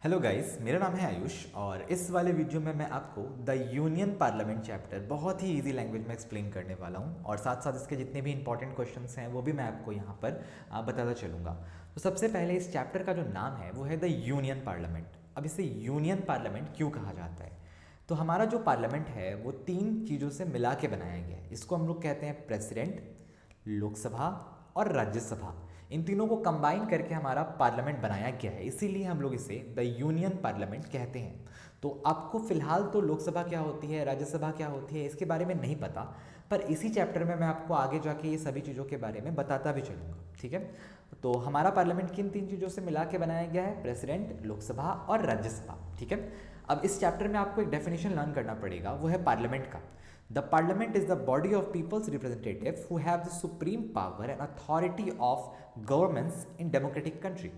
Hello guys, मेरा नाम है आयुष और इस वाले वीडियो में मैं आपको द यूनियन पार्लियामेंट चैप्टर बहुत ही इजी लैंग्वेज में एक्सप्लेन करने वाला हूं और साथ साथ इसके जितने भी इंपॉर्टेंट क्वेश्चंस हैं वो भी मैं आपको यहां पर बताता चलूँगा। तो सबसे पहले इस चैप्टर का जो नाम है वो है द यूनियन पार्लियामेंट। अब इसे यूनियन पार्लियामेंट क्यों कहा जाता है? तो हमारा जो पार्लियामेंट है वो तीन चीज़ों से मिला के बनाया गया है। इसको हम लोग कहते हैं प्रेसिडेंट, लोकसभा और राज्यसभा। इन तीनों को कंबाइन करके हमारा पार्लियामेंट बनाया गया है, इसीलिए हम लोग इसे द यूनियन पार्लियामेंट कहते हैं। तो आपको फिलहाल तो लोकसभा क्या होती है, राज्यसभा क्या होती है, इसके बारे में नहीं पता, पर इसी चैप्टर में मैं आपको आगे जाके ये सभी चीज़ों के बारे में बताता भी चलूँगा। ठीक है, तो हमारा पार्लियामेंट किन तीन चीज़ों से मिला के बनाया गया है? प्रेसिडेंट, लोकसभा और राज्यसभा। ठीक है, अब इस चैप्टर में आपको एक डेफिनेशन लर्न करना पड़ेगा, वो है पार्लियामेंट का। The parliament is the body of people's representative who have the supreme power and authority of governments in democratic country।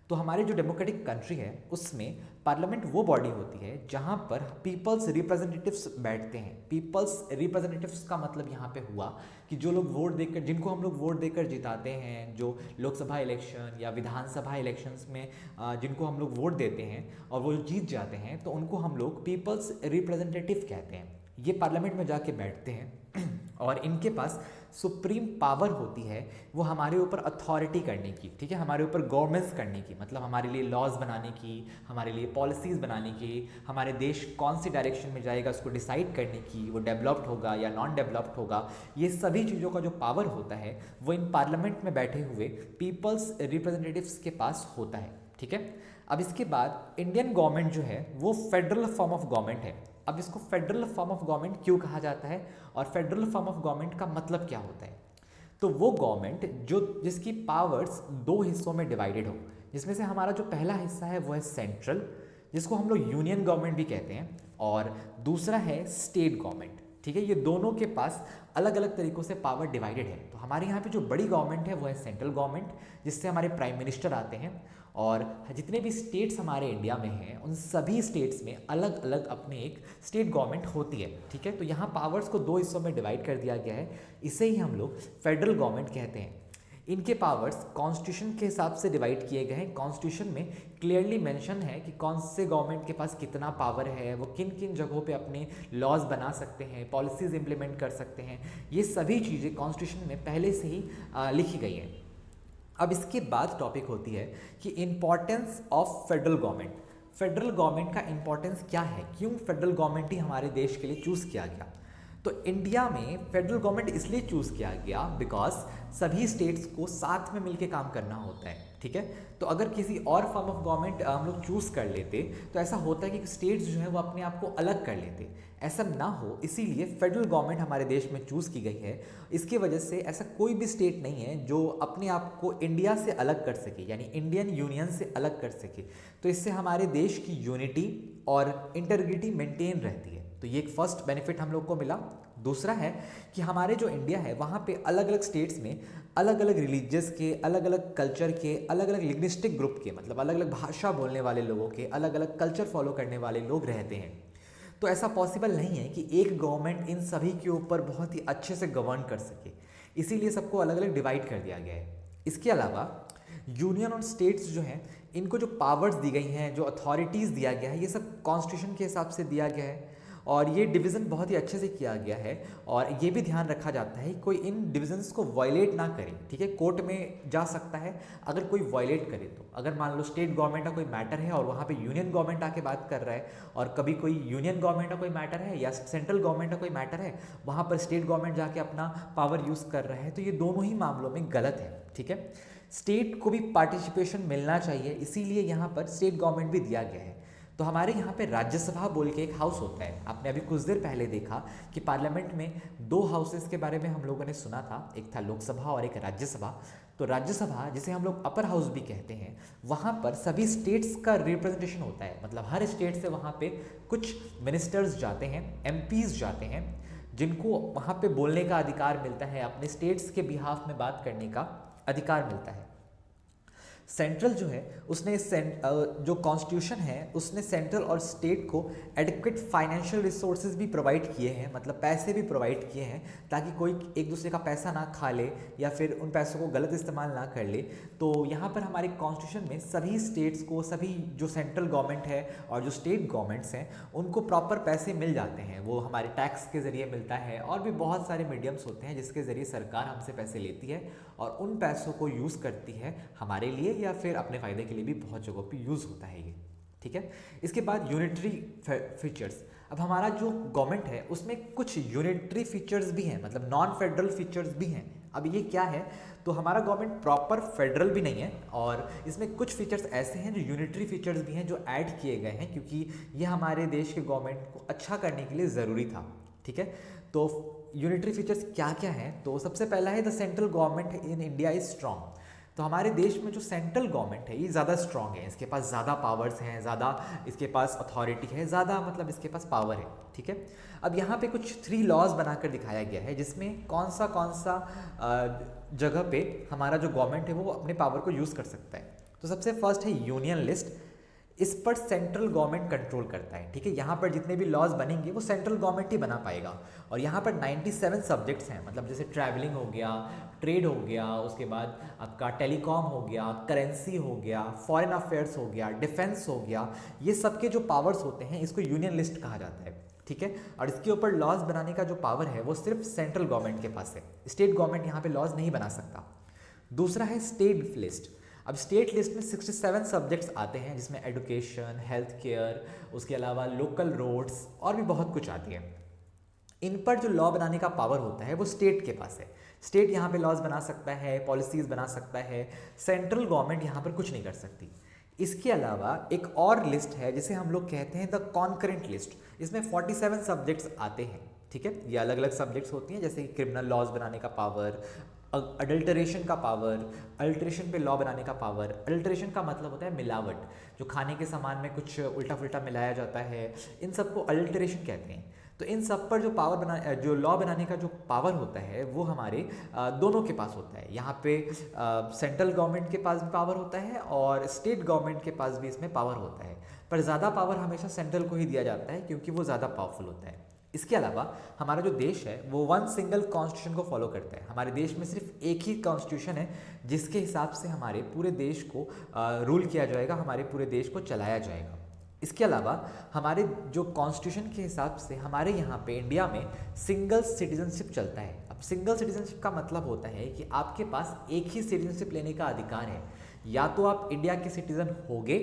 तो हमारी जो डेमोक्रेटिक कंट्री है उसमें पार्लियामेंट वो बॉडी होती है जहाँ पर पीपल्स रिप्रेजेंटेटिव्स बैठते हैं। पीपल्स रिप्रेजेंटेटिव्स का मतलब यहाँ पे हुआ कि जो लोग वोट देकर, जिनको हम लोग वोट देकर जिताते हैं, जो लोकसभा इलेक्शन या विधानसभा इलेक्शंस में जिनको हम लोग वोट देते हैं और वो जीत जाते हैं, तो उनको हम लोग पीपल्स रिप्रेजेंटेटिव कहते हैं। ये पार्लियामेंट में जाके बैठते हैं और इनके पास सुप्रीम पावर होती है वो हमारे ऊपर अथॉरिटी करने की। ठीक है, हमारे ऊपर गवर्नेंस करने की, मतलब हमारे लिए लॉज बनाने की, हमारे लिए पॉलिसीज़ बनाने की, हमारे देश कौन सी डायरेक्शन में जाएगा उसको डिसाइड करने की, वो डेवलप्ड होगा या नॉन डेवलप्ड होगा, ये सभी चीज़ों का जो पावर होता है वो इन पार्लियामेंट में बैठे हुए पीपल्स रिप्रेजेंटेटिव्स के पास होता है। ठीक है, अब इसके बाद इंडियन गवर्नमेंट जो है वो फेडरल फॉर्म ऑफ गवर्नमेंट है। अब इसको फेडरल फॉर्म ऑफ गवर्नमेंट क्यों कहा जाता है और फेडरल फॉर्म ऑफ गवर्नमेंट का मतलब क्या होता है? तो वो गवर्नमेंट जो जिसकी पावर्स दो हिस्सों में डिवाइडेड हो, जिसमें से हमारा जो पहला हिस्सा है वो है सेंट्रल, जिसको हम लोग यूनियन गवर्नमेंट भी कहते हैं, और दूसरा है स्टेट गवर्नमेंट। ठीक है, ये दोनों के पास अलग अलग तरीक़ों से पावर डिवाइडेड है। तो हमारे यहाँ पे जो बड़ी गवर्नमेंट है वो है सेंट्रल गवर्नमेंट, जिससे हमारे प्राइम मिनिस्टर आते हैं, और जितने भी स्टेट्स हमारे इंडिया में हैं उन सभी स्टेट्स में अलग अलग अपने एक स्टेट गवर्नमेंट होती है। ठीक है, तो यहाँ पावर्स को दो हिस्सों में डिवाइड कर दिया गया है, इसे ही हम लोग फेडरल गवर्नमेंट कहते हैं। इनके पावर्स कॉन्स्टिट्यूशन के हिसाब से डिवाइड किए गए हैं। कॉन्स्टिट्यूशन में क्लियरली मेंशन है कि कौन से गवर्नमेंट के पास कितना पावर है, वो किन किन जगहों पे अपने लॉज बना सकते हैं, पॉलिसीज़ इंप्लीमेंट कर सकते हैं। ये सभी चीज़ें कॉन्स्टिट्यूशन में पहले से ही लिखी गई हैं। अब इसके बाद टॉपिक होती है कि importance of federal government. Federal government का इम्पॉर्टेंस क्या है, क्यों फेडरल गवर्नमेंट ही हमारे देश के लिए चूज़ किया गया? तो इंडिया में फेडरल गवर्नमेंट इसलिए चूज़ किया गया बिकॉज सभी स्टेट्स को साथ में मिलकर काम करना होता है। ठीक है, तो अगर किसी और फॉर्म ऑफ गवर्नमेंट हम लोग चूज़ कर लेते तो ऐसा होता है कि स्टेट्स जो है वो अपने आप को अलग कर लेते। ऐसा ना हो, इसीलिए फेडरल गवर्नमेंट हमारे देश में चूज़ की गई है। इसकी वजह से ऐसा कोई भी स्टेट नहीं है जो अपने आप को इंडिया से अलग कर सके, यानी इंडियन यूनियन से अलग कर सके। तो इससे हमारे देश की यूनिटी और इंटीग्रिटी मेंटेन रहती है। तो ये एक फर्स्ट बेनिफिट हम लोग को मिला। दूसरा है कि हमारे जो इंडिया है वहाँ पे अलग अलग स्टेट्स में अलग अलग रिलीजियस के, अलग अलग कल्चर के, अलग अलग लिंग्विस्टिक ग्रुप के, मतलब अलग अलग भाषा बोलने वाले लोगों के, अलग अलग कल्चर फॉलो करने वाले लोग रहते हैं। तो ऐसा पॉसिबल नहीं है कि एक गवर्नमेंट इन सभी के ऊपर बहुत ही अच्छे से गवर्न कर सके, इसीलिए सबको अलग अलग डिवाइड कर दिया गया है। इसके अलावा यूनियन और स्टेट्स जो हैं इनको जो पावर्स दी गई हैं, जो अथॉरिटीज़ दिया गया है, ये सब कॉन्स्टिट्यूशन के हिसाब से दिया गया है और ये डिवीज़न बहुत ही अच्छे से किया गया है। और ये भी ध्यान रखा जाता है कि कोई इन डिविजन्स को वायलेट ना करे। ठीक है, कोर्ट में जा सकता है अगर कोई वायलेट करे तो। अगर मान लो स्टेट गवर्नमेंट का कोई मैटर है और वहाँ पे यूनियन गवर्नमेंट आके बात कर रहा है, और कभी कोई यूनियन गवर्नमेंट का कोई मैटर है या सेंट्रल गवर्नमेंट का कोई मैटर है, वहाँ पर स्टेट गवर्नमेंट जाके अपना पावर यूज़ कर रहा है, तो ये दोनों ही मामलों में गलत है। ठीक है, स्टेट को भी पार्टिसिपेशन मिलना चाहिए, इसीलिए यहाँ पर स्टेट गवर्नमेंट भी दिया गया है। तो हमारे यहाँ पे राज्यसभा बोल के एक हाउस होता है। आपने अभी कुछ देर पहले देखा कि पार्लियामेंट में दो हाउसेस के बारे में हम लोगों ने सुना था, एक था लोकसभा और एक राज्यसभा। तो राज्यसभा, जिसे हम लोग अपर हाउस भी कहते हैं, वहाँ पर सभी स्टेट्स का रिप्रेजेंटेशन होता है। मतलब हर स्टेट से वहाँ पे कुछ मिनिस्टर्स जाते हैं, एमपीज जाते हैं, जिनको वहाँ पे बोलने का अधिकार मिलता है, अपने स्टेट्स के बिहाफ में बात करने का अधिकार मिलता है। सेंट्रल जो है उसने जो कॉन्स्टिट्यूशन है उसने सेंट्रल और स्टेट को एडिक्वेट फाइनेंशियल रिसोर्सेज भी प्रोवाइड किए हैं, मतलब पैसे भी प्रोवाइड किए हैं ताकि कोई एक दूसरे का पैसा ना खा ले या फिर उन पैसों को गलत इस्तेमाल ना कर ले। तो यहाँ पर हमारे कॉन्स्टिट्यूशन में सभी स्टेट्स को, सभी जो सेंट्रल गवर्नमेंट है और जो स्टेट गवर्नमेंट्स हैं उनको प्रॉपर पैसे मिल जाते हैं। वो हमारे टैक्स के ज़रिए मिलता है और भी बहुत सारे मीडियम्स होते हैं जिसके ज़रिए सरकार हमसे पैसे लेती है और उन पैसों को यूज़ करती है हमारे लिए या फिर अपने फ़ायदे के लिए भी बहुत जगहों पे यूज़ होता है ये, ठीक है। इसके बाद यूनिटरी फीचर्स। अब हमारा जो गवर्नमेंट है उसमें कुछ यूनिटरी फीचर्स भी हैं, मतलब नॉन फेडरल फीचर्स भी हैं। अब ये क्या है, तो हमारा गवर्नमेंट प्रॉपर फेडरल भी नहीं है और इसमें कुछ फीचर्स ऐसे हैं जो यूनिटरी फीचर्स भी हैं जो ऐड किए गए हैं क्योंकि ये हमारे देश के गवर्नमेंट को अच्छा करने के लिए ज़रूरी था, ठीक है। तो यूनिटरी फीचर्स क्या क्या हैं, तो सबसे पहला है the central government in India is strong. तो हमारे देश में जो सेंट्रल गवर्नमेंट है ये ज़्यादा स्ट्रॉन्ग है, इसके पास ज़्यादा पावर्स हैं, ज़्यादा इसके पास अथॉरिटी है, ज़्यादा मतलब इसके पास पावर है, ठीक है। अब यहाँ पे कुछ 3 लॉज बनाकर दिखाया गया है जिसमें कौन सा जगह पे हमारा जो गवर्नमेंट है वो अपने पावर को यूज़ कर सकता है। तो सबसे फर्स्ट है यूनियन लिस्ट। इस पर सेंट्रल गवर्नमेंट कंट्रोल करता है, ठीक है। यहाँ पर जितने भी लॉज बनेंगे वो सेंट्रल गवर्नमेंट ही बना पाएगा और यहाँ पर 97 सब्जेक्ट्स हैं, मतलब जैसे ट्रैवलिंग हो गया, ट्रेड हो गया, उसके बाद आपका टेलीकॉम हो गया, करेंसी हो गया, फॉरेन अफेयर्स हो गया, डिफेंस हो गया, ये सब के जो पावर्स होते हैं इसको यूनियन लिस्ट कहा जाता है, ठीक है। और इसके ऊपर लॉज बनाने का जो पावर है वो सिर्फ सेंट्रल गवर्नमेंट के पास है, स्टेट गवर्नमेंट यहाँ पे लॉज नहीं बना सकता। दूसरा है स्टेट लिस्ट। अब स्टेट लिस्ट में 67 सब्जेक्ट्स आते हैं जिसमें एजुकेशन, हेल्थ केयर, उसके अलावा लोकल रोड्स और भी बहुत कुछ आती है। इन पर जो लॉ बनाने का पावर होता है वो स्टेट के पास है। स्टेट यहाँ पे लॉज बना सकता है, पॉलिसीज़ बना सकता है, सेंट्रल गवर्नमेंट यहाँ पर कुछ नहीं कर सकती। इसके अलावा एक और लिस्ट है जिसे हम लोग कहते हैं द कॉन्करेंट लिस्ट। इसमें 47 सब्जेक्ट्स आते हैं, ठीक है। ये अलग अलग सब्जेक्ट्स होती हैं जैसे कि क्रिमिनल लॉज बनाने का पावर, अडल्टरेशन का पावर, अल्टरेशन पे लॉ बनाने का पावर। अल्टरेशन का मतलब होता है मिलावट, जो खाने के सामान में कुछ उल्टा पुल्टा मिलाया जाता है, इन सबको अल्टरेशन कहते हैं। तो इन सब पर जो लॉ बनाने का जो पावर होता है वो हमारे दोनों के पास होता है। यहाँ पे सेंट्रल गवर्नमेंट के पास भी पावर होता है और स्टेट गवर्नमेंट के पास भी इसमें पावर होता है, पर ज़्यादा पावर हमेशा सेंट्रल को ही दिया जाता है क्योंकि वो ज़्यादा पावरफुल होता है। इसके अलावा हमारा जो देश है वो वन सिंगल कॉन्स्टिट्यूशन को फॉलो करता है। हमारे देश में सिर्फ एक ही कॉन्स्टिट्यूशन है जिसके हिसाब से हमारे पूरे देश को रूल किया जाएगा, हमारे पूरे देश को चलाया जाएगा। इसके अलावा हमारे जो कॉन्स्टिट्यूशन के हिसाब से हमारे यहाँ पे इंडिया में सिंगल सिटीजनशिप चलता है। अब सिंगल सिटीजनशिप का मतलब होता है कि आपके पास एक ही सिटीजनशिप लेने का अधिकार है, या तो आप इंडिया के सिटीजन होगे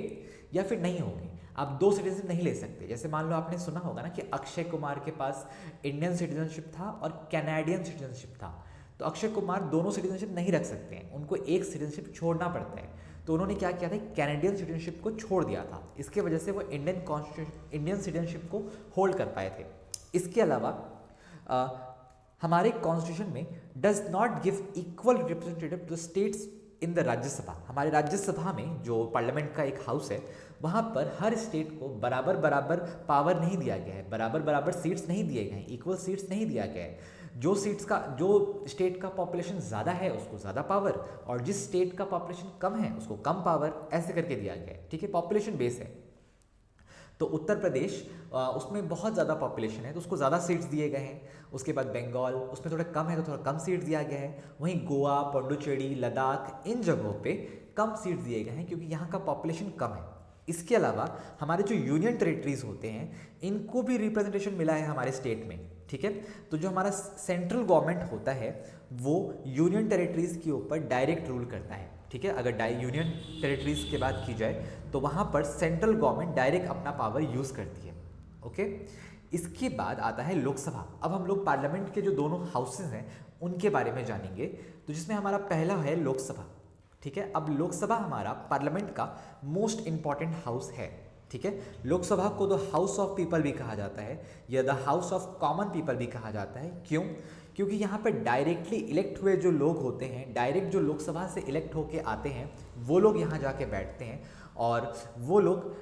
या फिर नहीं होगे, आप 2 सिटीजनशिप नहीं ले सकते। जैसे मान लो आपने सुना होगा ना कि अक्षय कुमार के पास इंडियन सिटीजनशिप था और कैनेडियन सिटीजनशिप था, तो अक्षय कुमार दोनों सिटीजनशिप नहीं रख सकते हैं, उनको एक सिटीजनशिप छोड़ना पड़ता है। तो उन्होंने क्या किया था, कैनेडियन सिटीजनशिप को छोड़ दिया था, इसके वजह से वो इंडियन सिटीजनशिप को होल्ड कर पाए थे। इसके अलावा हमारे कॉन्स्टिट्यूशन में does not give equal representative to states in the Rajya Sabha. हमारे राज्यसभा में जो पार्लियामेंट का एक हाउस है वहाँ पर हर स्टेट को बराबर बराबर पावर नहीं दिया गया है, बराबर बराबर सीट्स नहीं दिए गए हैं, इक्वल सीट्स नहीं दिया गया है। जो स्टेट का पॉपुलेशन ज़्यादा है उसको ज़्यादा पावर और जिस स्टेट का पॉपुलेशन कम है उसको कम पावर, ऐसे करके दिया गया है, ठीक है। पॉपुलेशन बेस है। तो उत्तर प्रदेश उसमें बहुत ज़्यादा पॉपुलेशन है तो उसको ज़्यादा सीट्स दिए गए हैं। उसके बाद बंगाल उसमें थोड़ा कम है तो थोड़ा कम सीट्स दिया गया है। वहीं गोवा, पौंडुचेरी, लद्दाख, इन जगहों पे कम सीट्स दिए गए हैं क्योंकि यहाँ का पॉपुलेशन कम है। इसके अलावा हमारे जो यूनियन टेरिटरीज होते हैं इनको भी रिप्रेजेंटेशन मिला है हमारे स्टेट में, ठीक है। तो जो हमारा सेंट्रल गवर्नमेंट होता है वो यूनियन टेरिटरीज के ऊपर डायरेक्ट रूल करता है, ठीक है। अगर यूनियन टेरिटरीज की बात की जाए तो वहाँ पर सेंट्रल गवर्नमेंट डायरेक्ट अपना पावर यूज़ करती है, ओके। इसके बाद आता है लोकसभा। अब हम लोग पार्लियामेंट के जो दोनों हाउसेज हैं उनके बारे में जानेंगे। तो जिसमें हमारा पहला है लोकसभा, ठीक है। अब लोकसभा हमारा पार्लियामेंट का मोस्ट इंपॉर्टेंट हाउस है, ठीक है। लोकसभा को द हाउस ऑफ पीपल भी कहा जाता है या the house of common people भी कहा जाता है। क्यों? क्योंकि यहाँ पर डायरेक्टली इलेक्ट हुए जो लोग होते हैं, डायरेक्ट जो लोकसभा से इलेक्ट होके आते हैं वो लोग यहाँ जाके बैठते हैं और वो लोग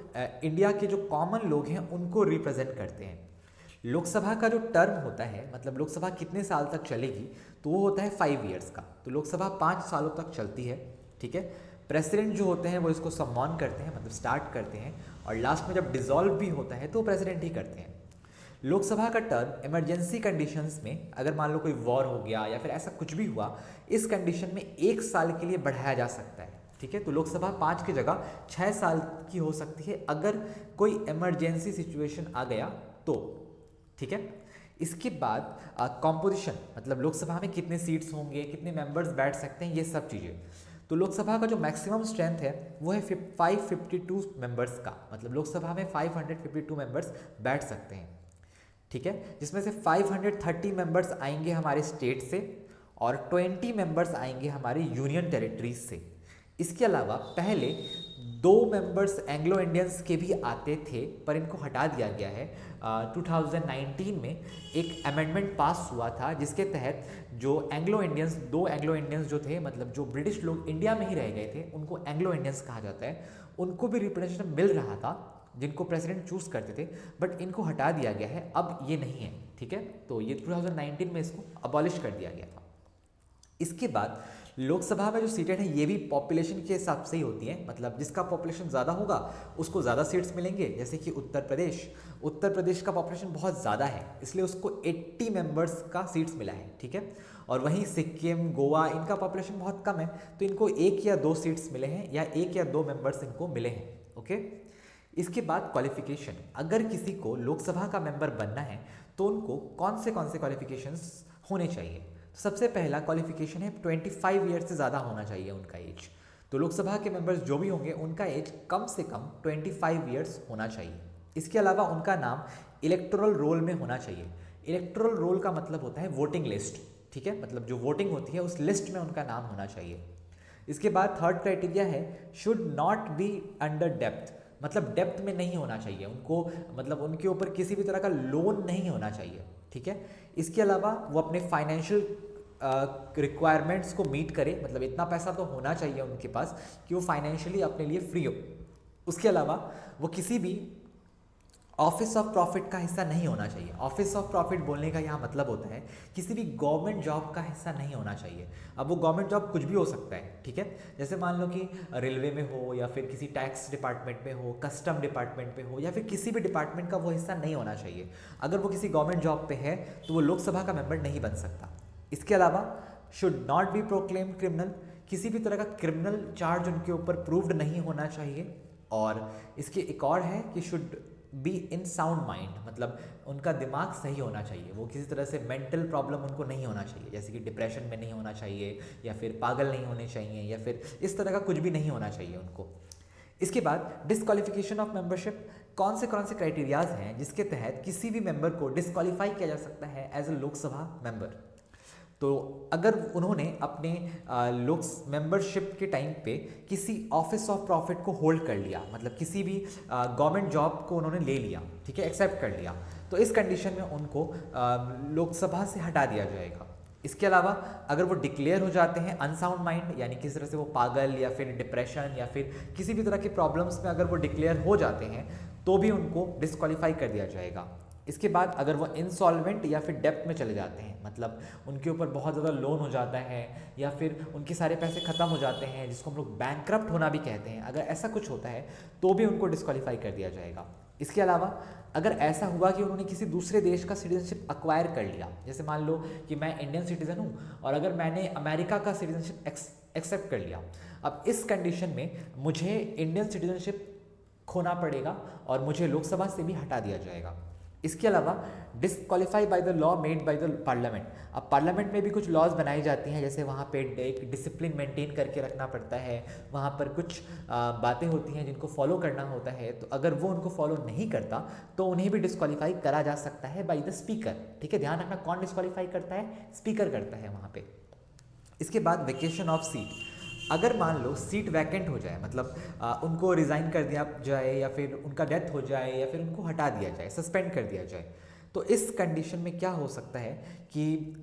इंडिया के जो कॉमन लोग हैं उनको रिप्रेजेंट करते हैं। लोकसभा का जो टर्म होता है, मतलब लोकसभा कितने साल तक चलेगी, तो वो होता है 5 ईयर्स का। तो लोकसभा 5 सालों तक चलती है, ठीक है। प्रेसिडेंट जो होते हैं वो इसको सम्मान करते हैं, मतलब स्टार्ट करते हैं, और लास्ट में जब डिसॉल्व भी होता है तो प्रेसिडेंट ही करते हैं। लोकसभा का टर्म इमरजेंसी कंडीशंस में, अगर मान लो कोई वॉर हो गया या फिर ऐसा कुछ भी हुआ, इस कंडीशन में 1 साल के लिए बढ़ाया जा सकता है। ठीक है, तो लोकसभा 5 की जगह 6 साल की हो सकती है अगर कोई इमरजेंसी सिचुएशन आ गया तो। ठीक है, इसके बाद कॉम्पोजिशन, मतलब लोकसभा में कितने सीट्स होंगे, कितने मेंबर्स बैठ सकते हैं, ये सब चीज़ें। तो लोकसभा का जो मैक्सिमम स्ट्रेंथ है वो है 552 मेंबर्स का, मतलब लोकसभा में 552 मेंबर्स बैठ सकते हैं। ठीक है, जिसमें से 530 मेंबर्स आएंगे हमारे स्टेट से और 20 मेंबर्स आएंगे हमारे यूनियन टेरिटरीज से। इसके अलावा पहले 2 मेंबर्स एंग्लो इंडियंस के भी आते थे, पर इनको हटा दिया गया है। 2019 में एक अमेंडमेंट पास हुआ था जिसके तहत जो एंग्लो इंडियंस, 2 एंग्लो इंडियंस जो थे, मतलब जो ब्रिटिश लोग इंडिया में ही रह गए थे, उनको एंग्लो इंडियंस कहा जाता है, उनको भी रिप्रेजेंटेशन मिल रहा था जिनको प्रेसिडेंट चूज करते थे, बट इनको हटा दिया गया है, अब ये नहीं है। ठीक है, तो ये 2019 में इसको अबॉलिश कर दिया गया था। इसके बाद लोकसभा में जो सीटें हैं ये भी पॉपुलेशन के हिसाब से ही होती हैं, मतलब जिसका पॉपुलेशन ज़्यादा होगा उसको ज़्यादा सीट्स मिलेंगे। जैसे कि उत्तर प्रदेश का पॉपुलेशन बहुत ज़्यादा है, इसलिए उसको 80 मेंबर्स का सीट्स मिला है। ठीक है, और वहीं सिक्किम, गोवा, इनका पॉपुलेशन बहुत कम है, तो इनको 1 या 2 सीट्स मिले हैं, या 1 या 2 मेंबर्स इनको मिले हैं। ओके, इसके बाद क्वालिफिकेशन, अगर किसी को लोकसभा का मेंबर बनना है तो उनको कौन से क्वालिफिकेशंस होने चाहिए। तो सबसे पहला क्वालिफिकेशन है 25 ईयर्स से ज़्यादा होना चाहिए उनका एज। तो लोकसभा के मेंबर्स जो भी होंगे उनका एज कम से कम 25 ईयर्स होना चाहिए। इसके अलावा उनका नाम इलेक्टोरल रोल में होना चाहिए। इलेक्टोरल रोल का मतलब होता है वोटिंग लिस्ट। ठीक है, मतलब जो वोटिंग होती है उस लिस्ट में उनका नाम होना चाहिए। इसके बाद थर्ड क्राइटेरिया है should not be under depth, मतलब डेप्थ में नहीं होना चाहिए उनको, मतलब उनके ऊपर किसी भी तरह का लोन नहीं होना चाहिए। ठीक है, इसके अलावा वो अपने फाइनेंशियल रिक्वायरमेंट्स को मीट करे, मतलब इतना पैसा तो होना चाहिए उनके पास कि वो फाइनेंशियली अपने लिए फ्री हो। उसके अलावा वो किसी भी ऑफिस ऑफ प्रॉफिट का हिस्सा नहीं होना चाहिए। ऑफिस ऑफ प्रॉफिट बोलने का यहाँ मतलब होता है किसी भी गवर्नमेंट जॉब का हिस्सा नहीं होना चाहिए। अब वो गवर्नमेंट जॉब कुछ भी हो सकता है। ठीक है, जैसे मान लो कि रेलवे में हो, या फिर किसी टैक्स डिपार्टमेंट में हो, कस्टम डिपार्टमेंट में हो, या फिर किसी भी डिपार्टमेंट का वो हिस्सा नहीं होना चाहिए। अगर वो किसी गवर्नमेंट जॉब पे है तो वो लोकसभा का मेंबर नहीं बन सकता। इसके अलावा should not be proclaim criminal, किसी भी तरह का क्रिमिनल चार्ज उनके ऊपर प्रूव्ड नहीं होना चाहिए। और इसके एक और है कि should be in sound mind, मतलब उनका दिमाग सही होना चाहिए, वो किसी तरह से मेंटल प्रॉब्लम उनको नहीं होना चाहिए, जैसे कि डिप्रेशन में नहीं होना चाहिए, या फिर पागल नहीं होने चाहिए, या फिर इस तरह का कुछ भी नहीं होना चाहिए उनको। इसके बाद डिस्क्वालिफिकेशन ऑफ मेंबरशिप, कौन से क्राइटेरियाज हैं जिसके तहत किसी भी मेंबर को डिस्क्वालीफाई किया जा सकता है एज अ लोकसभा मेंबर। तो अगर उन्होंने अपने लोक मेंबरशिप के टाइम पे किसी ऑफिस ऑफ प्रॉफिट को होल्ड कर लिया, मतलब किसी भी गवर्नमेंट जॉब को उन्होंने ले लिया, ठीक है, एक्सेप्ट कर लिया, तो इस कंडीशन में उनको लोकसभा से हटा दिया जाएगा। इसके अलावा अगर वो डिक्लेयर हो जाते हैं अनसाउंड माइंड, यानी किसी तरह से वो पागल या फिर डिप्रेशन या फिर किसी भी तरह के प्रॉब्लम्स में अगर वो डिक्लेयर हो जाते हैं तो भी उनको डिस्क्वालीफाई कर दिया जाएगा। इसके बाद अगर वो इंसॉल्वेंट या फिर डेप्थ में चले जाते हैं, मतलब उनके ऊपर बहुत ज़्यादा लोन हो जाता है या फिर उनके सारे पैसे ख़त्म हो जाते हैं, जिसको हम लोग बैंकक्रप्ट होना भी कहते हैं, अगर ऐसा कुछ होता है तो भी उनको डिस्क्वालीफाई कर दिया जाएगा। इसके अलावा अगर ऐसा हुआ कि उन्होंने किसी दूसरे देश का सिटीजनशिप अक्वायर कर लिया, जैसे मान लो कि मैं इंडियन सिटीज़न हूँ और अगर मैंने अमेरिका का सिटीजनशिप एक्सेप्ट कर लिया, अब इस कंडीशन में मुझे इंडियन सिटीजनशिप खोना पड़ेगा और मुझे लोकसभा से भी हटा दिया जाएगा। इसके अलावा disqualify by the law made by the parliament, अब पार्लियामेंट में भी कुछ लॉज बनाई जाती हैं, जैसे वहाँ पे एक डिसिप्लिन मेंटेन करके रखना पड़ता है, वहाँ पर कुछ बातें होती हैं जिनको फॉलो करना होता है, तो अगर वो उनको फॉलो नहीं करता तो उन्हें भी डिस्क्वालीफाई करा जा सकता है बाय द स्पीकर। ठीक है, ध्यान रखना, कौन डिस्क्वालीफाई करता है? स्पीकर करता है वहाँ पे। इसके बाद वेकेशन ऑफ सीट, अगर मान लो सीट वैकेंट हो जाए, मतलब उनको रिज़ाइन कर दिया जाए या फिर उनका डेथ हो जाए या फिर उनको हटा दिया जाए, सस्पेंड कर दिया जाए, तो इस कंडीशन में क्या हो सकता है कि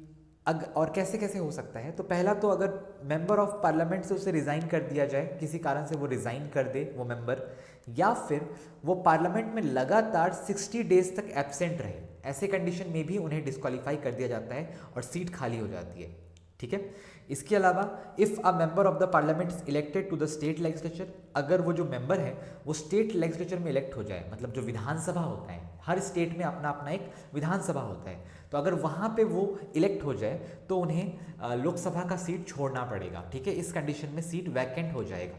और कैसे कैसे हो सकता है, तो पहला तो अगर मेंबर ऑफ पार्लियामेंट से उसे रिज़ाइन कर दिया जाए, किसी कारण से वो रिज़ाइन कर दे वो मेंबर, या फिर वो पार्लियामेंट में लगातार 60 डेज तक एब्सेंट रहे, ऐसे कंडीशन में भी उन्हें डिस्क्वालीफाई कर दिया जाता है और सीट खाली हो जाती है। ठीक है। इसके अलावा if a member of the parliament is elected to the state legislature, अगर वो जो मेंबर है वो स्टेट लेजिस्लेचर में इलेक्ट हो जाए, मतलब जो विधानसभा होता है, हर स्टेट में अपना अपना एक विधानसभा होता है, तो अगर वहाँ पे वो इलेक्ट हो जाए तो उन्हें लोकसभा का सीट छोड़ना पड़ेगा, ठीक है। इस कंडीशन में सीट वैकेंट हो जाएगा।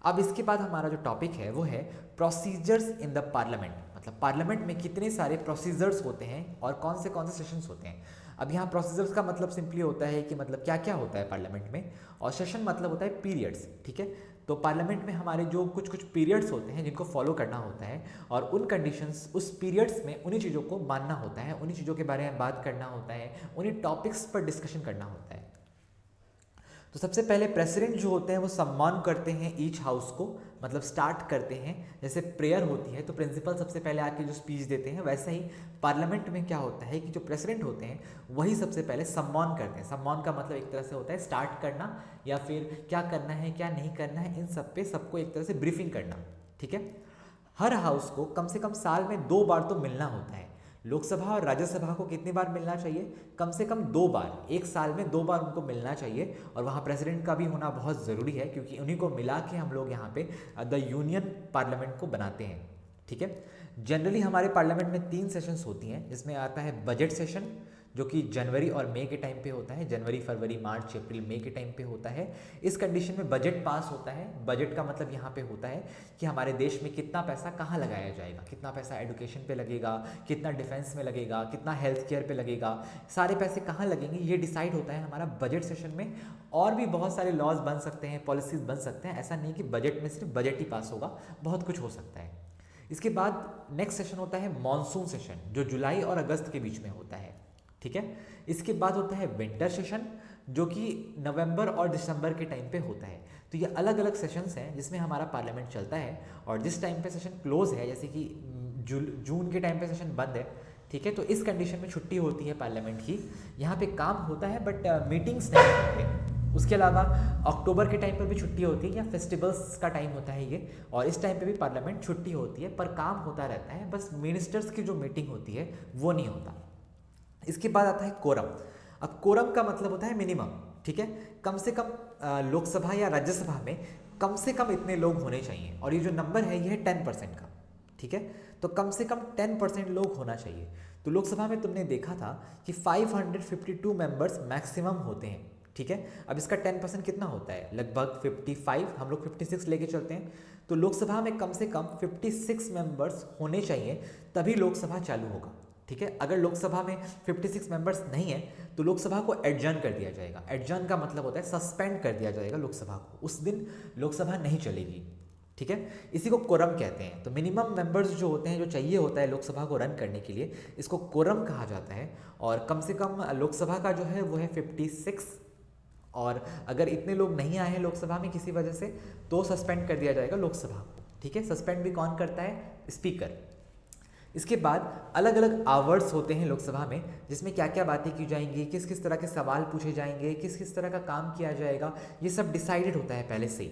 अब इसके बाद हमारा जो टॉपिक है वो है प्रोसीजर्स इन द पार्लियामेंट, मतलब पार्लियामेंट में कितने सारे प्रोसीजर्स होते हैं और कौन से सेशंस होते हैं। अब यहाँ प्रोसीजर्स का मतलब सिंपली होता है कि मतलब क्या क्या होता है पार्लियामेंट में, और सेशन मतलब होता है पीरियड्स, ठीक है। तो पार्लियामेंट में हमारे जो कुछ कुछ पीरियड्स होते हैं जिनको फॉलो करना होता है, और उन कंडीशंस उस पीरियड्स में उन्हीं चीज़ों को मानना होता है, उन्हीं चीज़ों के बारे में बात करना होता है, उन्हीं टॉपिक्स पर डिस्कशन करना होता है। तो सबसे पहले प्रेसिडेंट जो होते हैं वो सम्मान करते हैं ईच हाउस को, मतलब स्टार्ट करते हैं, जैसे प्रेयर होती है तो प्रिंसिपल सबसे पहले आके जो स्पीच देते हैं, वैसे ही पार्लियामेंट में क्या होता है कि जो प्रेसिडेंट होते हैं वही सबसे पहले सम्मान करते हैं। सम्मान का मतलब एक तरह से होता है स्टार्ट करना, या फिर क्या करना है क्या नहीं करना है, इन सब पे सबको एक तरह से ब्रीफिंग करना, ठीक है। हर हाउस को कम से कम साल में 2 बार तो मिलना होता है। लोकसभा और राज्यसभा को कितनी बार मिलना चाहिए, कम से कम 2 बार, एक साल में 2 बार उनको मिलना चाहिए, और वहाँ प्रेसिडेंट का भी होना बहुत ज़रूरी है, क्योंकि उन्हीं को मिला के हम लोग यहाँ पे द यूनियन पार्लियामेंट को बनाते हैं, ठीक है। जनरली हमारे पार्लियामेंट में 3 सेशंस होती हैं, जिसमें आता है बजट सेशन जो कि जनवरी और मई के टाइम पे होता है, जनवरी फरवरी मार्च अप्रैल मई के टाइम पे होता है। इस कंडीशन में बजट पास होता है। बजट का मतलब यहाँ पे होता है कि हमारे देश में कितना पैसा कहाँ लगाया जाएगा, कितना पैसा एजुकेशन पे लगेगा, कितना डिफेंस में लगेगा, कितना हेल्थ केयर पे लगेगा, सारे पैसे कहाँ लगेंगे, ये डिसाइड होता है हमारा बजट सेशन में। और भी बहुत सारे लॉज बन सकते हैं, पॉलिसीज बन सकते हैं, ऐसा नहीं कि बजट में सिर्फ बजट ही पास होगा, बहुत कुछ हो सकता है। इसके बाद नेक्स्ट सेशन होता है मॉनसून सेशन, जो जुलाई और अगस्त के बीच में होता है, ठीक है। इसके बाद होता है विंटर सेशन, जो कि नवंबर और दिसंबर के टाइम पे होता है। तो ये अलग अलग सेशंस हैं जिसमें हमारा पार्लियामेंट चलता है, और जिस टाइम पे सेशन क्लोज है, जैसे कि जून के टाइम पे सेशन बंद है, ठीक है, तो इस कंडीशन में छुट्टी होती है पार्लियामेंट की। यहाँ पे काम होता है बट मीटिंग्स नहीं होते। उसके अलावा अक्टूबर के टाइम पर भी छुट्टी होती है, या फेस्टिवल्स का टाइम होता है ये, और इस टाइम पे भी पार्लियामेंट छुट्टी होती है, पर काम होता रहता है, बस मिनिस्टर्स की जो मीटिंग होती है वो नहीं होता। इसके बाद आता है कोरम। अब कोरम का मतलब होता है मिनिमम, ठीक है, कम से कम लोकसभा या राज्यसभा में कम से कम इतने लोग होने चाहिए, और ये जो नंबर है ये है 10% का, ठीक है। तो कम से कम 10% लोग होना चाहिए। तो लोकसभा में तुमने देखा था कि 552 मेंबर्स मैक्सिमम होते हैं, ठीक है। अब इसका 10% कितना होता है, लगभग 55, हम लोग 56 लेके चलते हैं। तो लोकसभा में कम से कम 56 मेंबर्स होने चाहिए, तभी लोकसभा चालू होगा, ठीक है। अगर लोकसभा में 56 मेंबर्स नहीं है तो लोकसभा को एडजर्न कर दिया जाएगा। एडजर्न का मतलब होता है सस्पेंड कर दिया जाएगा लोकसभा को, उस दिन लोकसभा नहीं चलेगी, ठीक है। इसी को कोरम कहते हैं। तो मिनिमम मेंबर्स जो होते हैं, जो चाहिए होता है लोकसभा को रन करने के लिए, इसको कोरम कहा जाता है। और कम से कम लोकसभा का जो है वो है 56, और अगर इतने लोग नहीं आए हैं लोकसभा में किसी वजह से, तो सस्पेंड कर दिया जाएगा लोकसभा को, ठीक है। सस्पेंड भी कौन करता है, स्पीकर। इसके बाद अलग अलग आवर्स होते हैं लोकसभा में, जिसमें क्या क्या बातें की जाएंगी, किस किस तरह के सवाल पूछे जाएंगे, किस किस तरह का काम किया जाएगा, ये सब डिसाइडेड होता है पहले से ही।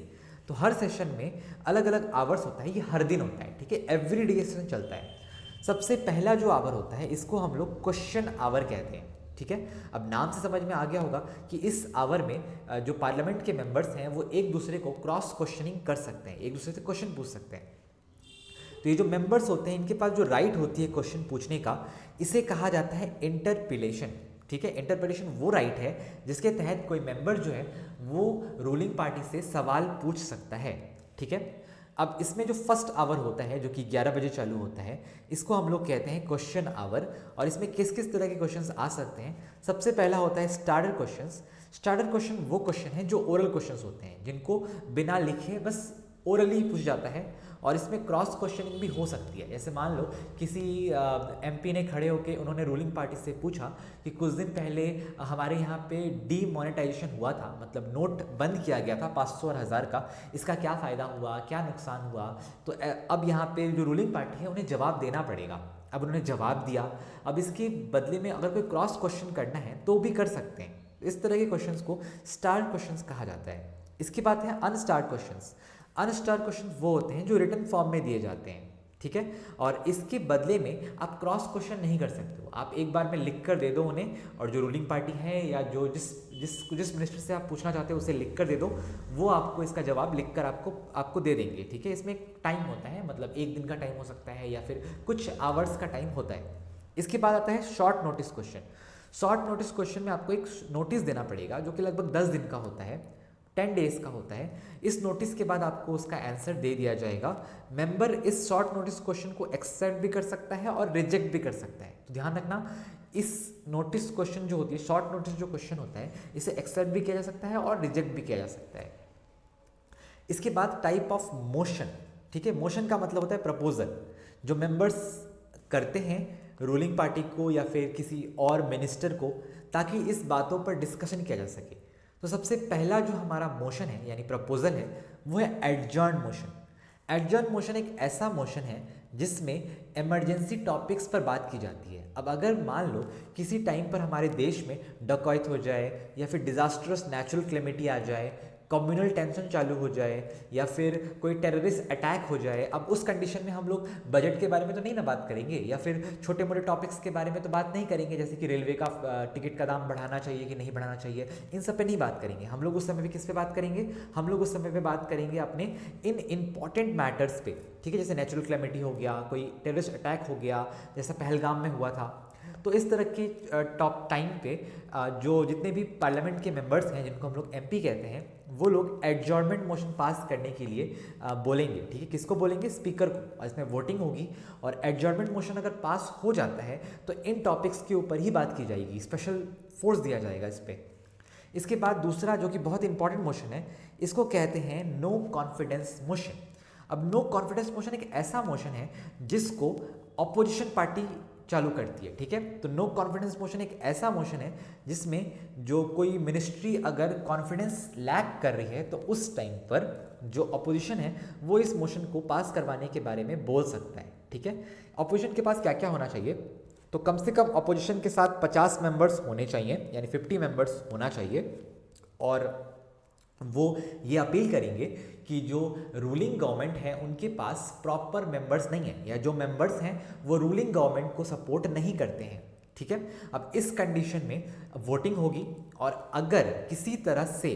तो हर सेशन में अलग अलग आवर्स होता है, ये हर दिन होता है, ठीक है, एवरी डे सेशन चलता है। सबसे पहला जो आवर होता है इसको हम लोग क्वेश्चन आवर कहते हैं, ठीक है। अब नाम से समझ में आ गया होगा कि इस आवर में जो पार्लियामेंट के मेंबर्स हैं वो एक दूसरे को क्रॉस क्वेश्चनिंग कर सकते हैं, एक दूसरे से क्वेश्चन पूछ सकते हैं। तो ये जो मेंबर्स होते हैं इनके पास जो राइट होती है क्वेश्चन पूछने का, इसे कहा जाता है इंटरपिलेशन, ठीक है। इंटरपिलेशन वो राइट है जिसके तहत कोई मेंबर जो है वो रूलिंग पार्टी से सवाल पूछ सकता है, ठीक है। अब इसमें जो फर्स्ट आवर होता है जो कि 11 बजे चालू होता है, इसको हम लोग कहते हैं क्वेश्चन आवर। और इसमें किस किस तरह के क्वेश्चंस आ सकते हैं, सबसे पहला होता है स्टार्टर क्वेश्चंस। स्टार्टर क्वेश्चन वो क्वेश्चन है जो ओरल क्वेश्चंस होते हैं, जिनको बिना लिखे बस ओरली पूछ जाता है, और इसमें क्रॉस क्वेश्चनिंग भी हो सकती है। जैसे मान लो किसी एमपी ने खड़े होकर उन्होंने रूलिंग पार्टी से पूछा कि कुछ दिन पहले हमारे यहाँ पे डीमोनेटाइजेशन हुआ था, मतलब नोट बंद किया गया था 500 और 1000 का, इसका क्या फ़ायदा हुआ, क्या नुकसान हुआ। तो अब यहाँ पे जो रूलिंग पार्टी है उन्हें जवाब देना पड़ेगा। अब उन्होंने जवाब दिया, अब इसके बदले में अगर कोई क्रॉस क्वेश्चन करना है तो भी कर सकते हैं। इस तरह के क्वेश्चंस को स्टार क्वेश्चंस कहा जाता है। इसके बाद है अनस्टार्ड क्वेश्चंस। अनस्टार्ड क्वेश्चन वो होते हैं जो रिटन फॉर्म में दिए जाते हैं, ठीक है। और इसके बदले में आप क्रॉस क्वेश्चन नहीं कर सकते हो, आप एक बार में लिख कर दे दो उन्हें, और जो रूलिंग पार्टी है या जो जिस जिस जिस मिनिस्टर से आप पूछना चाहते हो उसे लिख कर दे दो, वो आपको इसका जवाब लिख कर आपको दे देंगे, ठीक है। इसमें एक टाइम होता है, मतलब एक दिन का टाइम हो सकता है या फिर कुछ आवर्स का टाइम होता है। इसके बाद आता है short notice question. Short notice question में आपको एक नोटिस देना पड़ेगा जो कि लगभग 10 दिन का होता है, 10 डेज का होता है। इस नोटिस के बाद आपको उसका आंसर दे दिया जाएगा। मेंबर इस शॉर्ट नोटिस क्वेश्चन को एक्सेप्ट भी कर सकता है और रिजेक्ट भी कर सकता है। तो ध्यान रखना, इस नोटिस क्वेश्चन जो होती है, शॉर्ट नोटिस जो क्वेश्चन होता है, इसे एक्सेप्ट भी किया जा सकता है और रिजेक्ट भी किया जा सकता है। इसके बाद टाइप ऑफ मोशन, ठीक है। मोशन का मतलब होता है प्रपोजल, जो मेंबर्स करते हैं रूलिंग पार्टी को या फिर किसी और मिनिस्टर को, ताकि इस बातों पर डिस्कशन किया जा सके। तो सबसे पहला जो हमारा मोशन है यानी प्रपोजल है, वो है एडजर्न मोशन। एडजर्न मोशन एक ऐसा मोशन है जिसमें इमरजेंसी टॉपिक्स पर बात की जाती है। अब अगर मान लो किसी टाइम पर हमारे देश में डकैत हो जाए या फिर डिजास्टरस नेचुरल कैलेमिटी आ जाए, कम्युनल टेंशन चालू हो जाए या फिर कोई टेररिस्ट अटैक हो जाए, अब उस कंडीशन में हम लोग बजट के बारे में तो नहीं ना बात करेंगे, या फिर छोटे मोटे टॉपिक्स के बारे में तो बात नहीं करेंगे, जैसे कि रेलवे का टिकट का दाम बढ़ाना चाहिए कि नहीं बढ़ाना चाहिए, इन सब पे नहीं बात करेंगे। हम लोग उस समय पे किस पे बात करेंगे? हम लोग उस समय पे बात करेंगे अपने इन इम्पॉर्टेंट मैटर्स पे, ठीक है। जैसे नेचुरल कैलेमिटी हो गया, कोई टेररिस्ट अटैक हो गया, जैसा पहलगाम में हुआ था। तो इस तरह के टॉप टाइम पे जो जितने भी पार्लियामेंट के मेंबर्स हैं, जिनको हम लोग एमपी कहते हैं, वो लोग एडजॉर्नमेंट मोशन पास करने के लिए बोलेंगे, ठीक है। किसको बोलेंगे? स्पीकर को। और इसमें वोटिंग होगी, और एडजॉर्नमेंट मोशन अगर पास हो जाता है तो इन टॉपिक्स के ऊपर ही बात की जाएगी, स्पेशल फोर्स दिया जाएगा इस पर। इसके बाद दूसरा जो कि बहुत इंपॉर्टेंट मोशन है, इसको कहते हैं नो कॉन्फिडेंस मोशन। अब नो कॉन्फिडेंस मोशन एक ऐसा मोशन है जिसको अपोजिशन पार्टी चालू करती है, ठीक है। तो नो कॉन्फिडेंस मोशन एक ऐसा मोशन है जिसमें जो कोई मिनिस्ट्री अगर कॉन्फिडेंस लैक कर रही है तो उस टाइम पर जो अपोजिशन है वो इस मोशन को पास करवाने के बारे में बोल सकता है, ठीक है। अपोजिशन के पास क्या क्या होना चाहिए? तो कम से कम अपोजिशन के साथ 50 मेंबर्स होने चाहिए, यानी 50 मेंबर्स होना चाहिए, और वो ये अपील करेंगे कि जो रूलिंग गवर्नमेंट है उनके पास प्रॉपर मेंबर्स नहीं है, या जो मेंबर्स हैं वो रूलिंग गवर्नमेंट को सपोर्ट नहीं करते हैं, ठीक है। अब इस कंडीशन में वोटिंग होगी, और अगर किसी तरह से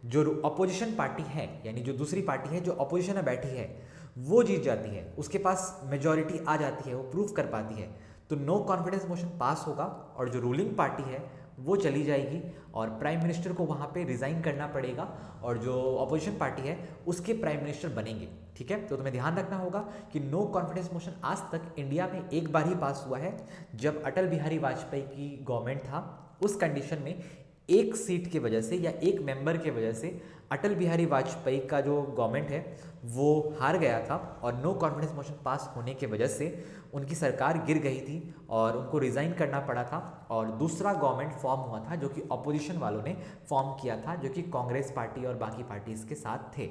जो अपोजिशन पार्टी है, यानी जो दूसरी पार्टी है जो अपोजिशन में बैठी है, वो जीत जाती है, उसके पास मेजॉरिटी आ जाती है, वो प्रूव कर पाती है, तो नो कॉन्फिडेंस मोशन पास होगा, और जो रूलिंग पार्टी है वो चली जाएगी, और प्राइम मिनिस्टर को वहाँ पे रिज़ाइन करना पड़ेगा, और जो अपोजिशन पार्टी है उसके प्राइम मिनिस्टर बनेंगे, ठीक है। तो तुम्हें ध्यान रखना होगा कि नो कॉन्फिडेंस मोशन आज तक इंडिया में एक बार ही पास हुआ है, जब अटल बिहारी वाजपेयी की गवर्नमेंट था। उस कंडीशन में एक सीट की वजह से या एक मेंबर की वजह से अटल बिहारी वाजपेयी का जो गवर्नमेंट है वो हार गया था, और नो कॉन्फिडेंस मोशन पास होने की वजह से उनकी सरकार गिर गई थी और उनको रिज़ाइन करना पड़ा था, और दूसरा गवर्नमेंट फॉर्म हुआ था जो कि अपोजिशन वालों ने फॉर्म किया था, जो कि कांग्रेस पार्टी और बाकी पार्टीज़ के साथ थे।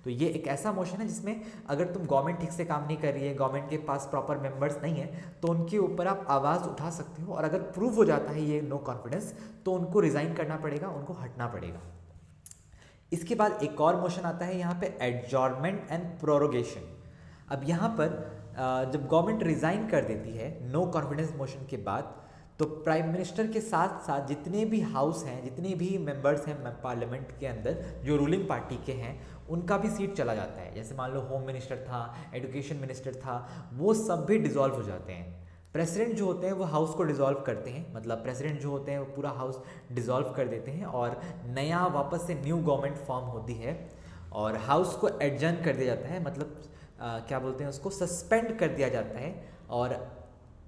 तो ये एक ऐसा मोशन है जिसमें अगर तुम गवर्नमेंट ठीक से काम नहीं कर रही है, गवर्नमेंट के पास प्रॉपर मेंबर्स नहीं है, तो उनके ऊपर आप आवाज़ उठा सकते हो, और अगर प्रूव हो जाता है ये नो कॉन्फिडेंस तो उनको रिज़ाइन करना पड़ेगा, उनको हटना पड़ेगा। इसके बाद एक और मोशन आता है यहाँ पे एडजॉर्नमेंट एंड प्रोरोगेशन। अब यहाँ पर जब गवर्नमेंट रिज़ाइन कर देती है नो कॉन्फिडेंस मोशन के बाद, तो प्राइम मिनिस्टर के साथ साथ जितने भी हाउस हैं, जितने भी मेंबर्स हैं पार्लियामेंट के अंदर जो रूलिंग पार्टी के हैं, उनका भी सीट चला जाता है। जैसे मान लो होम मिनिस्टर था, एजुकेशन मिनिस्टर था, वो सब भी डिसॉल्व हो जाते हैं। प्रेसिडेंट जो होते हैं वो हाउस को डिसॉल्व करते हैं, मतलब प्रेसिडेंट जो होते हैं वो पूरा हाउस डिसॉल्व कर देते हैं, और नया वापस से न्यू गवर्नमेंट फॉर्म होती है, और हाउस को एडजर्न कर दिया जाता है, मतलब क्या बोलते हैं उसको, सस्पेंड कर दिया जाता है, और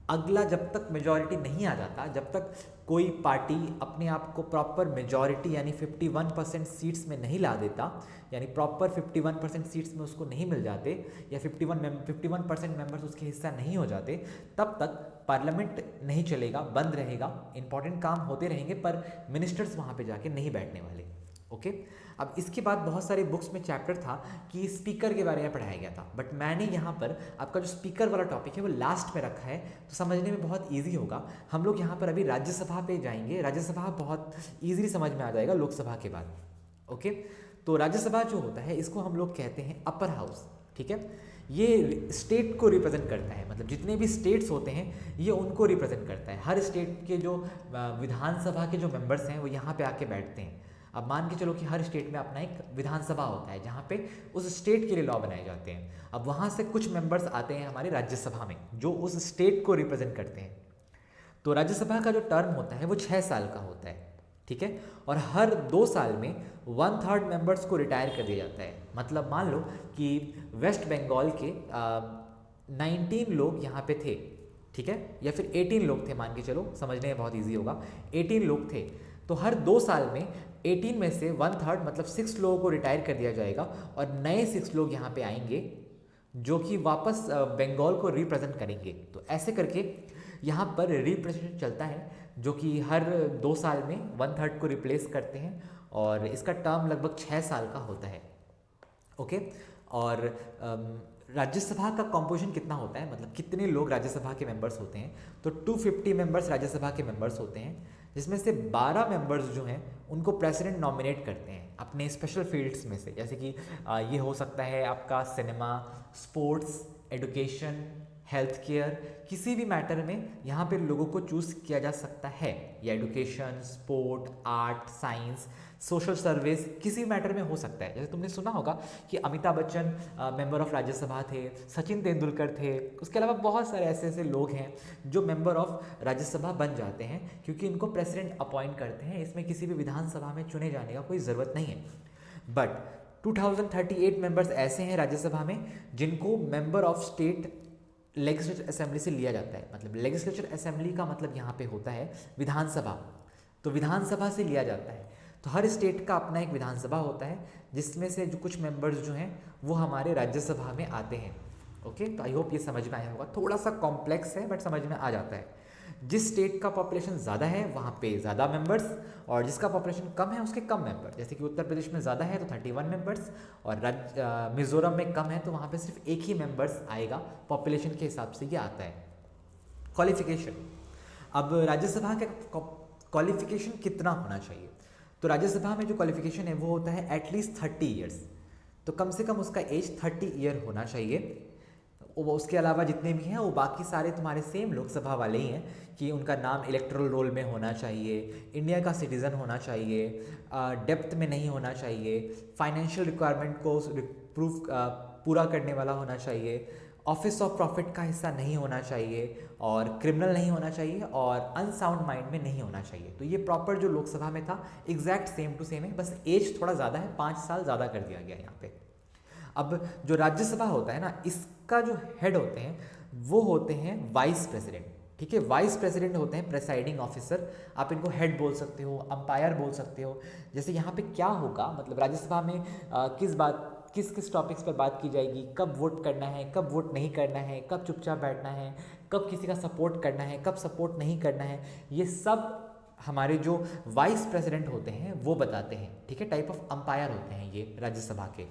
अगला जब तक मेजॉरिटी नहीं आ जाता, जब तक कोई पार्टी अपने आप को प्रॉपर मेजॉरिटी यानी 51% सीट्स में नहीं ला देता, यानी प्रॉपर 51% सीट्स में उसको नहीं मिल जाते, या 51% मेंबर्स उसके हिस्सा नहीं हो जाते, तब तक पार्लियामेंट नहीं चलेगा, बंद रहेगा। इंपॉर्टेंट काम होते रहेंगे पर मिनिस्टर्स वहाँ पे जाके नहीं बैठने वाले, ओके। अब इसके बाद बहुत सारे बुक्स में चैप्टर था कि स्पीकर के बारे में पढ़ाया गया था, बट मैंने यहाँ पर आपका जो स्पीकर वाला टॉपिक है वो लास्ट में रखा है, तो समझने में बहुत इजी होगा। हम लोग यहाँ पर अभी राज्यसभा पे जाएंगे, राज्यसभा बहुत ईजिली समझ में आ जाएगा लोकसभा के बाद, ओके। तो राज्यसभा जो होता है इसको हम लोग कहते हैं अपर हाउस, ठीक है। ये स्टेट को रिप्रेजेंट करता है, मतलब जितने भी स्टेट्स होते हैं ये उनको रिप्रेजेंट करता है। हर स्टेट के जो विधानसभा के जो मेंबर्स हैं वो यहाँ पे आके बैठते हैं। अब मान के चलो कि हर स्टेट में अपना एक विधानसभा होता है जहाँ पे उस स्टेट के लिए लॉ बनाए जाते हैं। अब वहाँ से कुछ मेंबर्स आते हैं हमारे राज्यसभा में जो उस स्टेट को रिप्रेजेंट करते हैं। तो राज्यसभा का जो टर्म होता है वो 6 साल का होता है, ठीक है। और हर 2 साल में 1/3 मेंबर्स को रिटायर कर दिया जाता है। मतलब मान लो कि वेस्ट बंगाल के 19 लोग यहाँ पे थे, ठीक है, या फिर 18 लोग थे, मान के चलो, समझने में बहुत ईजी होगा। 18 लोग थे, तो हर 2 साल में 18 में से 1/3 मतलब 6 लोगों को रिटायर कर दिया जाएगा और नए 6 लोग यहाँ पे आएंगे जो कि वापस बंगाल को रिप्रेजेंट करेंगे। तो ऐसे करके यहाँ पर रिप्रेजेंटेशन चलता है जो कि हर 2 साल में 1/3 को रिप्लेस करते हैं और इसका टर्म लगभग 6 साल का होता है, ओके। और राज्यसभा का कॉम्पोजिशन कितना होता है, मतलब कितने लोग राज्यसभा के मेंबर्स होते हैं, तो 250 मेंबर्स राज्यसभा के मेंबर्स होते हैं, जिसमें से 12 मेंबर्स जो हैं उनको प्रेसिडेंट नॉमिनेट करते हैं अपने स्पेशल फील्ड्स में से। जैसे कि ये हो सकता है आपका cinema, sports, education, health care, किसी भी मैटर में यहाँ पे लोगों को चूज़ किया जा सकता है। या education, sport, art, science, social service, किसी मैटर में हो सकता है। जैसे तुमने सुना होगा कि अमिताभ बच्चन मेंबर ऑफ राज्यसभा थे, सचिन तेंदुलकर थे, उसके अलावा बहुत सारे ऐसे ऐसे लोग हैं जो मेंबर ऑफ राज्यसभा बन जाते हैं क्योंकि इनको प्रेसिडेंट अपॉइंट करते हैं। इसमें किसी भी विधानसभा में चुने जाने का कोई ज़रूरत नहीं है। बट 2038 मेंबर्स ऐसे हैं राज्यसभा में जिनको member of state legislature assembly से लिया जाता है। मतलब लेजिस्लेचर असेंबली का मतलब यहाँ पे होता है विधानसभा, तो विधानसभा से लिया जाता है। तो हर स्टेट का अपना एक विधानसभा होता है जिसमें से जो कुछ मेंबर्स जो हैं वो हमारे राज्यसभा में आते हैं, ओके। तो आई होप ये समझ में आया होगा। थोड़ा सा कॉम्प्लेक्स है बट समझ में आ जाता है। जिस स्टेट का पॉपुलेशन ज़्यादा है वहाँ पे ज़्यादा मेंबर्स और जिसका पॉपुलेशन कम है उसके कम मेंबर। जैसे कि उत्तर प्रदेश में ज़्यादा है तो 31 मेंबर्स और मिज़ोरम में कम है तो वहाँ पे सिर्फ एक ही मेंबर्स आएगा। पॉपुलेशन के हिसाब से ये आता है। क्वालिफिकेशन, अब राज्यसभा का क्वालिफिकेशन कितना होना चाहिए, तो राज्यसभा में जो क्वालिफिकेशन है वो होता है एटलीस्ट 30 ईयर्स। तो कम से कम उसका एज 30 ईयर होना चाहिए। उसके अलावा जितने भी हैं वो बाकी सारे तुम्हारे सेम लोकसभा वाले ही हैं कि उनका नाम इलेक्टोरल रोल में होना चाहिए, इंडिया का सिटीज़न होना चाहिए, डेप्थ में नहीं होना चाहिए, फाइनेंशियल रिक्वायरमेंट को पूरा करने वाला होना चाहिए, ऑफिस ऑफ प्रॉफिट का हिस्सा नहीं होना चाहिए और क्रिमिनल नहीं होना चाहिए और अनसाउंड माइंड में नहीं होना चाहिए। तो ये प्रॉपर जो लोकसभा में था एग्जैक्ट सेम टू सेम है, बस एज थोड़ा ज़्यादा है, 5 साल ज़्यादा कर दिया गया यहाँ पे। अब जो राज्यसभा होता है ना, इसका जो हेड होते हैं वो होते हैं वाइस प्रेसिडेंट, ठीक है। वाइस प्रेसिडेंट होते हैं प्रेसाइडिंग ऑफिसर, आप इनको हेड बोल सकते हो, अंपायर बोल सकते हो। जैसे यहाँ पे क्या होगा, मतलब राज्यसभा में किस किस टॉपिक्स पर बात की जाएगी, कब वोट करना है, कब वोट नहीं करना है, कब चुपचाप बैठना है, कब किसी का सपोर्ट करना है, kab सपोर्ट नहीं करना है, ये सब हमारे जो वाइस प्रेसिडेंट होते हैं वो बताते हैं, ठीक है। टाइप ऑफ अंपायर होते हैं ये राज्यसभा के।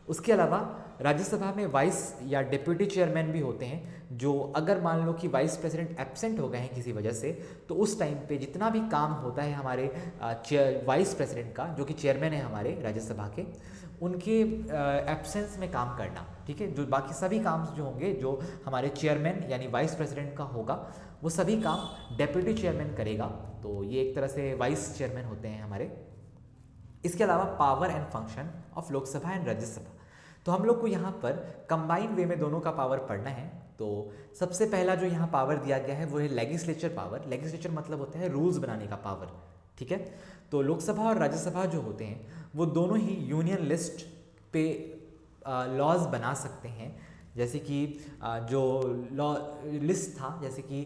उसके अलावा राज्यसभा में वाइस या डिप्यूटी चेयरमैन भी होते हैं, जो अगर मान लो कि वाइस प्रेसिडेंट एब्सेंट हो गए हैं किसी वजह से, तो उस टाइम पे जितना भी काम होता है हमारे वाइस प्रेसिडेंट का, जो कि चेयरमैन है हमारे राज्यसभा के, उनके एब्सेंस में काम करना, ठीक है। जो बाकी सभी काम जो होंगे जो हमारे चेयरमैन यानी वाइस प्रेसिडेंट का होगा वो सभी काम डेप्यूटी चेयरमैन करेगा। तो ये एक तरह से वाइस चेयरमैन होते हैं हमारे। इसके अलावा power and function of Lok Sabha and Rajya Sabha, तो हम लोग को यहाँ पर कंबाइन वे में दोनों का पावर पढ़ना है। तो सबसे पहला जो यहाँ पावर दिया गया है वो है लेजिस्लेचर पावर। लेजिस्लेचर मतलब होता है रूल्स बनाने का पावर, ठीक है। तो लोकसभा और राज्यसभा जो होते हैं वो दोनों ही यूनियन लिस्ट पे लॉज बना सकते हैं। जैसे कि जो लॉ लिस्ट था, जैसे कि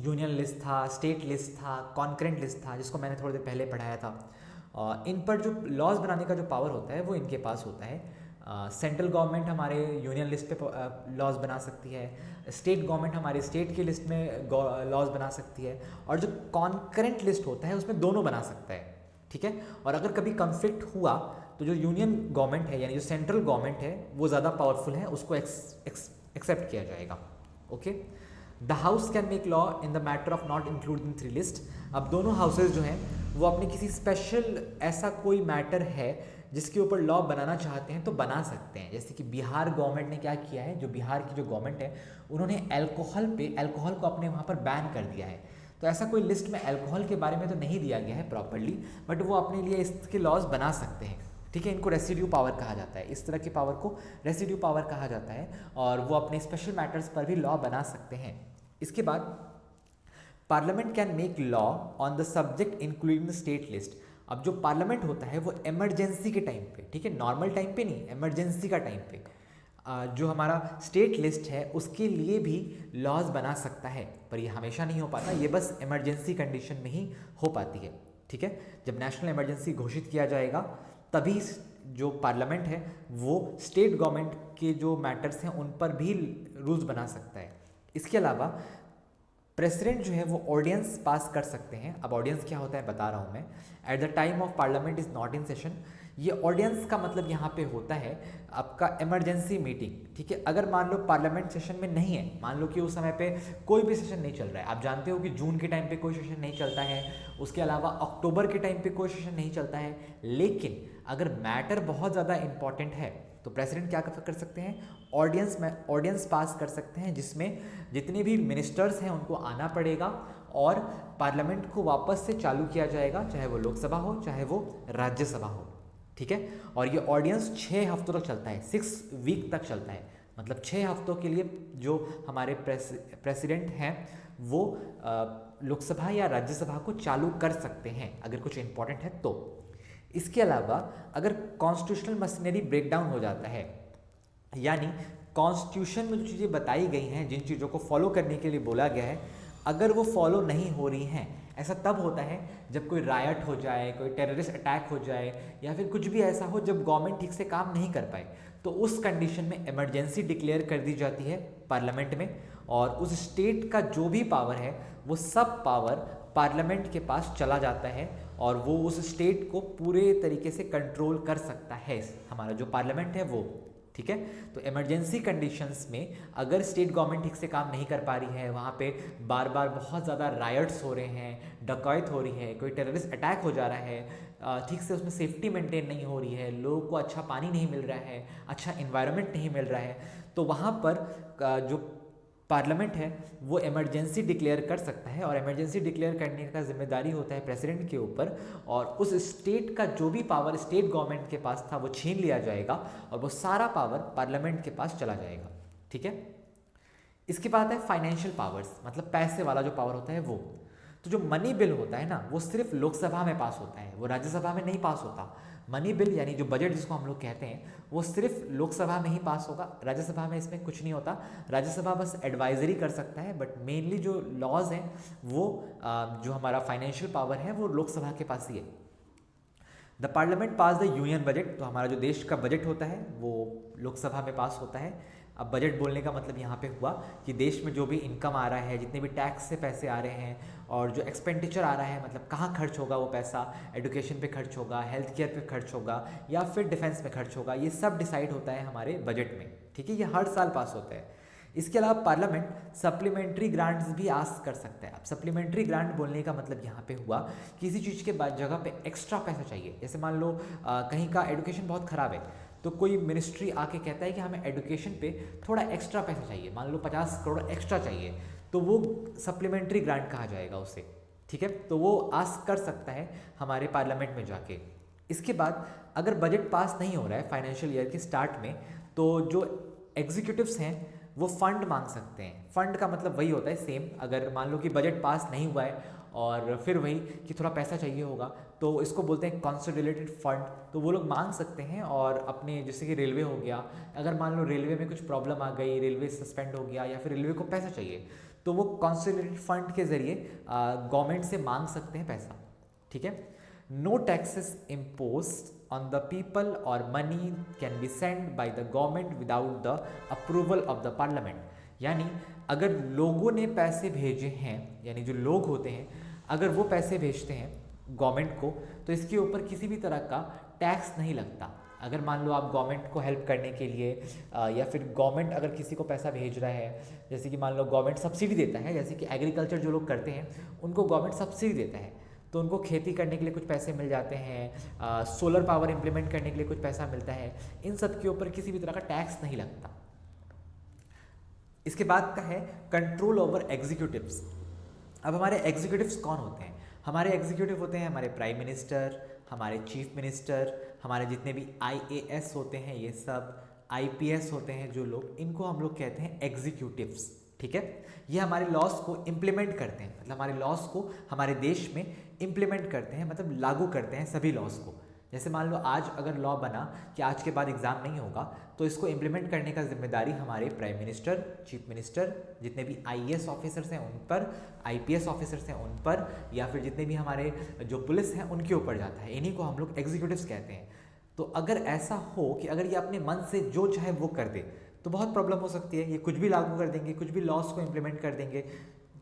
यूनियन लिस्ट था, स्टेट लिस्ट था, कॉन्करेंट लिस्ट था, जिसको मैंने थोड़ी देर पहले पढ़ाया था। इन पर जो लॉज बनाने का जो पावर होता है वो इनके पास होता है। सेंट्रल गवर्नमेंट हमारे यूनियन लिस्ट पे लॉज बना सकती है, स्टेट गवर्नमेंट हमारे स्टेट की लिस्ट में लॉज बना सकती है, और जो कॉन्करेंट लिस्ट होता है उसमें दोनों बना सकता है, ठीक है। और अगर कभी कन्फ्लिक्ट हुआ तो जो यूनियन गवर्नमेंट है यानी जो सेंट्रल गवर्नमेंट है वो ज़्यादा पावरफुल है, उसको एक्सेप्ट किया जाएगा, okay. The house can make law in the matter of not including 3 list. अब दोनों हाउसेज जो हैं वो अपने किसी स्पेशल ऐसा कोई मैटर है जिसके ऊपर लॉ बनाना चाहते हैं तो बना सकते हैं। जैसे कि बिहार गवर्नमेंट ने क्या किया है, जो बिहार की जो गवर्नमेंट है उन्होंने अल्कोहल को अपने वहाँ पर बैन कर दिया है। तो ऐसा कोई लिस्ट में अल्कोहल के बारे में तो नहीं दिया गया है प्रॉपरली, बट वो अपने लिए इसके लॉज बना सकते हैं। ठीक है, इनको रेसिड्यू पावर कहा जाता है, इस तरह की पावर को रेसिड्यू पावर कहा जाता है, और वो अपने स्पेशल मैटर्स पर भी लॉ बना सकते हैं। इसके बाद parliament can make law on the subject including the state list. अब जो पार्लियामेंट होता है वो इमरजेंसी के टाइम पे, ठीक है, नॉर्मल टाइम पे नहीं, इमरजेंसी का टाइम पे जो हमारा स्टेट लिस्ट है उसके लिए भी लॉज बना सकता है, पर ये हमेशा नहीं हो पाता, ये बस इमरजेंसी कंडीशन में ही हो पाती है। ठीक है, जब नेशनल इमरजेंसी घोषित किया जाएगा तभी जो पार्लियामेंट है वो स्टेट गवर्नमेंट के जो मैटर्स हैं उन पर भी रूल्स बना सकता है। इसके अलावा प्रेसिडेंट जो है वो ऑर्डिनेंस पास कर सकते हैं। अब ऑर्डिनेंस क्या होता है बता रहा हूँ मैं। At the time of parliament is not in session, ये ऑर्डिनेंस का मतलब यहाँ पे होता है आपका इमरजेंसी मीटिंग। ठीक है, अगर मान लो पार्लियामेंट सेशन में नहीं है, मान लो कि उस समय पे कोई भी सेशन नहीं चल रहा है, आप जानते हो कि जून के टाइम पे कोई सेशन नहीं चलता है, उसके अलावा अक्टूबर के टाइम पे कोई सेशन नहीं चलता है, लेकिन अगर मैटर बहुत ज़्यादा इंपॉर्टेंट है तो प्रेसिडेंट क्या कर सकते हैं, ऑर्डिनेंस पास कर सकते हैं, जिसमें जितने भी मिनिस्टर्स हैं उनको आना पड़ेगा और पार्लियामेंट को वापस से चालू किया जाएगा, चाहे वो लोकसभा हो चाहे वो राज्यसभा हो। ठीक है, और ये ऑर्डिनेंस 6 हफ्तों तक चलता है, 6 वीक तक चलता है, मतलब 6 हफ्तों के लिए जो हमारे प्रेसिडेंट हैं वो लोकसभा या राज्यसभा को चालू कर सकते हैं अगर कुछ इंपॉर्टेंट है तो। इसके अलावा अगर कॉन्स्टिट्यूशनल मशीनरी ब्रेकडाउन हो जाता है, यानी कॉन्स्टिट्यूशन में जो चीज़ें बताई गई हैं, जिन चीज़ों को फॉलो करने के लिए बोला गया है, अगर वो फॉलो नहीं हो रही हैं, ऐसा तब होता है जब कोई रायट हो जाए, कोई टेररिस्ट अटैक हो जाए, या फिर कुछ भी ऐसा हो जब गवर्नमेंट ठीक से काम नहीं कर पाए, तो उस कंडीशन में इमरजेंसी डिक्लेयर कर दी जाती है पार्लियामेंट में, और उस स्टेट का जो भी पावर है वो सब पावर पार्लियामेंट के पास चला जाता है और वो उस स्टेट को पूरे तरीके से कंट्रोल कर सकता है, हमारा जो पार्लियामेंट है वो। ठीक है, तो इमरजेंसी कंडीशंस में अगर स्टेट गवर्नमेंट ठीक से काम नहीं कर पा रही है, वहाँ पे बार बार बहुत ज़्यादा रायट्स हो रहे हैं, डकैत हो रही है, कोई टेररिस्ट अटैक हो जा रहा है, ठीक से उसमें सेफ्टी मेंटेन नहीं हो रही है, लोगों को अच्छा पानी नहीं मिल रहा है, अच्छा इन्वायरमेंट नहीं मिल रहा है, तो वहाँ पर जो पार्लियामेंट है वो इमरजेंसी डिक्लेयर कर सकता है, और इमरजेंसी डिक्लेयर करने का जिम्मेदारी होता है प्रेसिडेंट के ऊपर, और उस स्टेट का जो भी पावर स्टेट गवर्नमेंट के पास था वो छीन लिया जाएगा और वो सारा पावर पार्लियामेंट के पास चला जाएगा। ठीक है, इसके बाद है फाइनेंशियल पावर्स, मतलब पैसे वाला जो पावर होता है वो। तो जो मनी बिल होता है ना वो सिर्फ लोकसभा में पास होता है, वो राज्यसभा में नहीं पास होता। मनी बिल यानी जो बजट जिसको हम लोग कहते हैं वो सिर्फ लोकसभा में ही पास होगा, राज्यसभा में इसमें कुछ नहीं होता। राज्यसभा बस एडवाइजरी कर सकता है, बट मेनली जो लॉज हैं वो जो हमारा फाइनेंशियल पावर है वो लोकसभा के पास ही है। The parliament pass the union budget, तो हमारा जो देश का बजट होता है वो लोकसभा में पास होता है। अब बजट बोलने का मतलब यहाँ पे हुआ कि देश में जो भी इनकम आ रहा है, जितने भी टैक्स से पैसे आ रहे हैं, और जो एक्सपेंडिचर आ रहा है, मतलब कहाँ खर्च होगा वो पैसा, एजुकेशन पे खर्च होगा, हेल्थ केयर पे खर्च होगा, या फिर डिफेंस में खर्च होगा, ये सब डिसाइड होता है हमारे बजट में। ठीक है, ये हर साल पास होता है। इसके अलावा पार्लियामेंट सप्लीमेंट्री ग्रांट्स भी आस्क कर सकता है। अब सप्लीमेंट्री ग्रांट बोलने का मतलब यहाँ पे हुआ किसी चीज़ के बाद जगह पे एक्स्ट्रा पैसा चाहिए, जैसे मान लो कहीं का एजुकेशन बहुत ख़राब है, तो कोई मिनिस्ट्री आके कहता है कि हमें एजुकेशन पे थोड़ा एक्स्ट्रा पैसा चाहिए, मान लो 50 करोड़ एक्स्ट्रा चाहिए, तो वो सप्लीमेंट्री ग्रांट कहा जाएगा उसे। ठीक है, तो वो आस्क कर सकता है हमारे पार्लियामेंट में जाके। इसके बाद अगर बजट पास नहीं हो रहा है फाइनेंशियल ईयर के स्टार्ट में, तो जो एग्जीक्यूटिव्स हैं वो फंड मांग सकते हैं। फंड का मतलब वही होता है सेम, अगर मान लो कि बजट पास नहीं हुआ है और फिर वही कि थोड़ा पैसा चाहिए होगा, तो इसको बोलते हैं कंसोलिडेटेड फंड, तो वो लोग मांग सकते हैं। और अपने जैसे कि रेलवे हो गया, अगर मान लो रेलवे में कुछ प्रॉब्लम आ गई, रेलवे सस्पेंड हो गया, या फिर रेलवे को पैसा चाहिए, तो वो कंसोलिडेटेड फंड के जरिए गवर्नमेंट से मांग सकते हैं पैसा। ठीक है, no taxes imposed on the people or money can be sent by the government without the approval of the parliament। यानी अगर लोगों ने पैसे भेजे हैं, यानी जो लोग होते हैं अगर वो पैसे भेजते हैं गवर्नमेंट को, तो इसके ऊपर किसी भी तरह का टैक्स नहीं लगता। अगर मान लो आप गवर्नमेंट को हेल्प करने के लिए या फिर गवर्नमेंट अगर किसी को पैसा भेज रहा है, जैसे कि मान लो गवर्नमेंट सब्सिडी देता है, जैसे कि एग्रीकल्चर जो लोग करते हैं उनको गवर्नमेंट सब्सिडी देता है, तो उनको खेती करने के लिए कुछ पैसे मिल जाते हैं, सोलर पावर इम्प्लीमेंट करने के लिए कुछ पैसा मिलता है। इन सब के ऊपर किसी भी तरह का टैक्स नहीं लगता। इसके बाद का है कंट्रोल ओवर एग्जीक्यूटिव्स। अब हमारे एग्जीक्यूटिव्स कौन होते हैं? हमारे एग्जीक्यूटिव होते हैं हमारे प्राइम मिनिस्टर, हमारे चीफ मिनिस्टर, हमारे जितने भी IAS होते हैं, ये सब IPS होते हैं जो लोग, इनको हम लोग कहते हैं एग्जीक्यूटिव्स। ठीक है, ये हमारे लॉस को इम्प्लीमेंट करते हैं, मतलब हमारे लॉस को हमारे देश में इम्प्लीमेंट करते हैं, मतलब लागू करते हैं सभी लॉस को। जैसे मान लो आज अगर लॉ बना कि आज के बाद एग्ज़ाम नहीं होगा, तो इसको इम्प्लीमेंट करने का जिम्मेदारी हमारे प्राइम मिनिस्टर, चीफ मिनिस्टर, जितने भी IAS ऑफिसर्स हैं उन पर, IPS ऑफिसर्स हैं उन पर, या फिर जितने भी हमारे जो पुलिस हैं उनके ऊपर जाता है। इन्हीं को हम लोग एग्जीक्यूटिव्स कहते हैं। तो अगर ऐसा हो कि अगर ये अपने मन से जो चाहे वो कर दे, तो बहुत प्रॉब्लम हो सकती है। ये कुछ भी लागू कर देंगे, कुछ भी लॉस को इम्प्लीमेंट कर देंगे।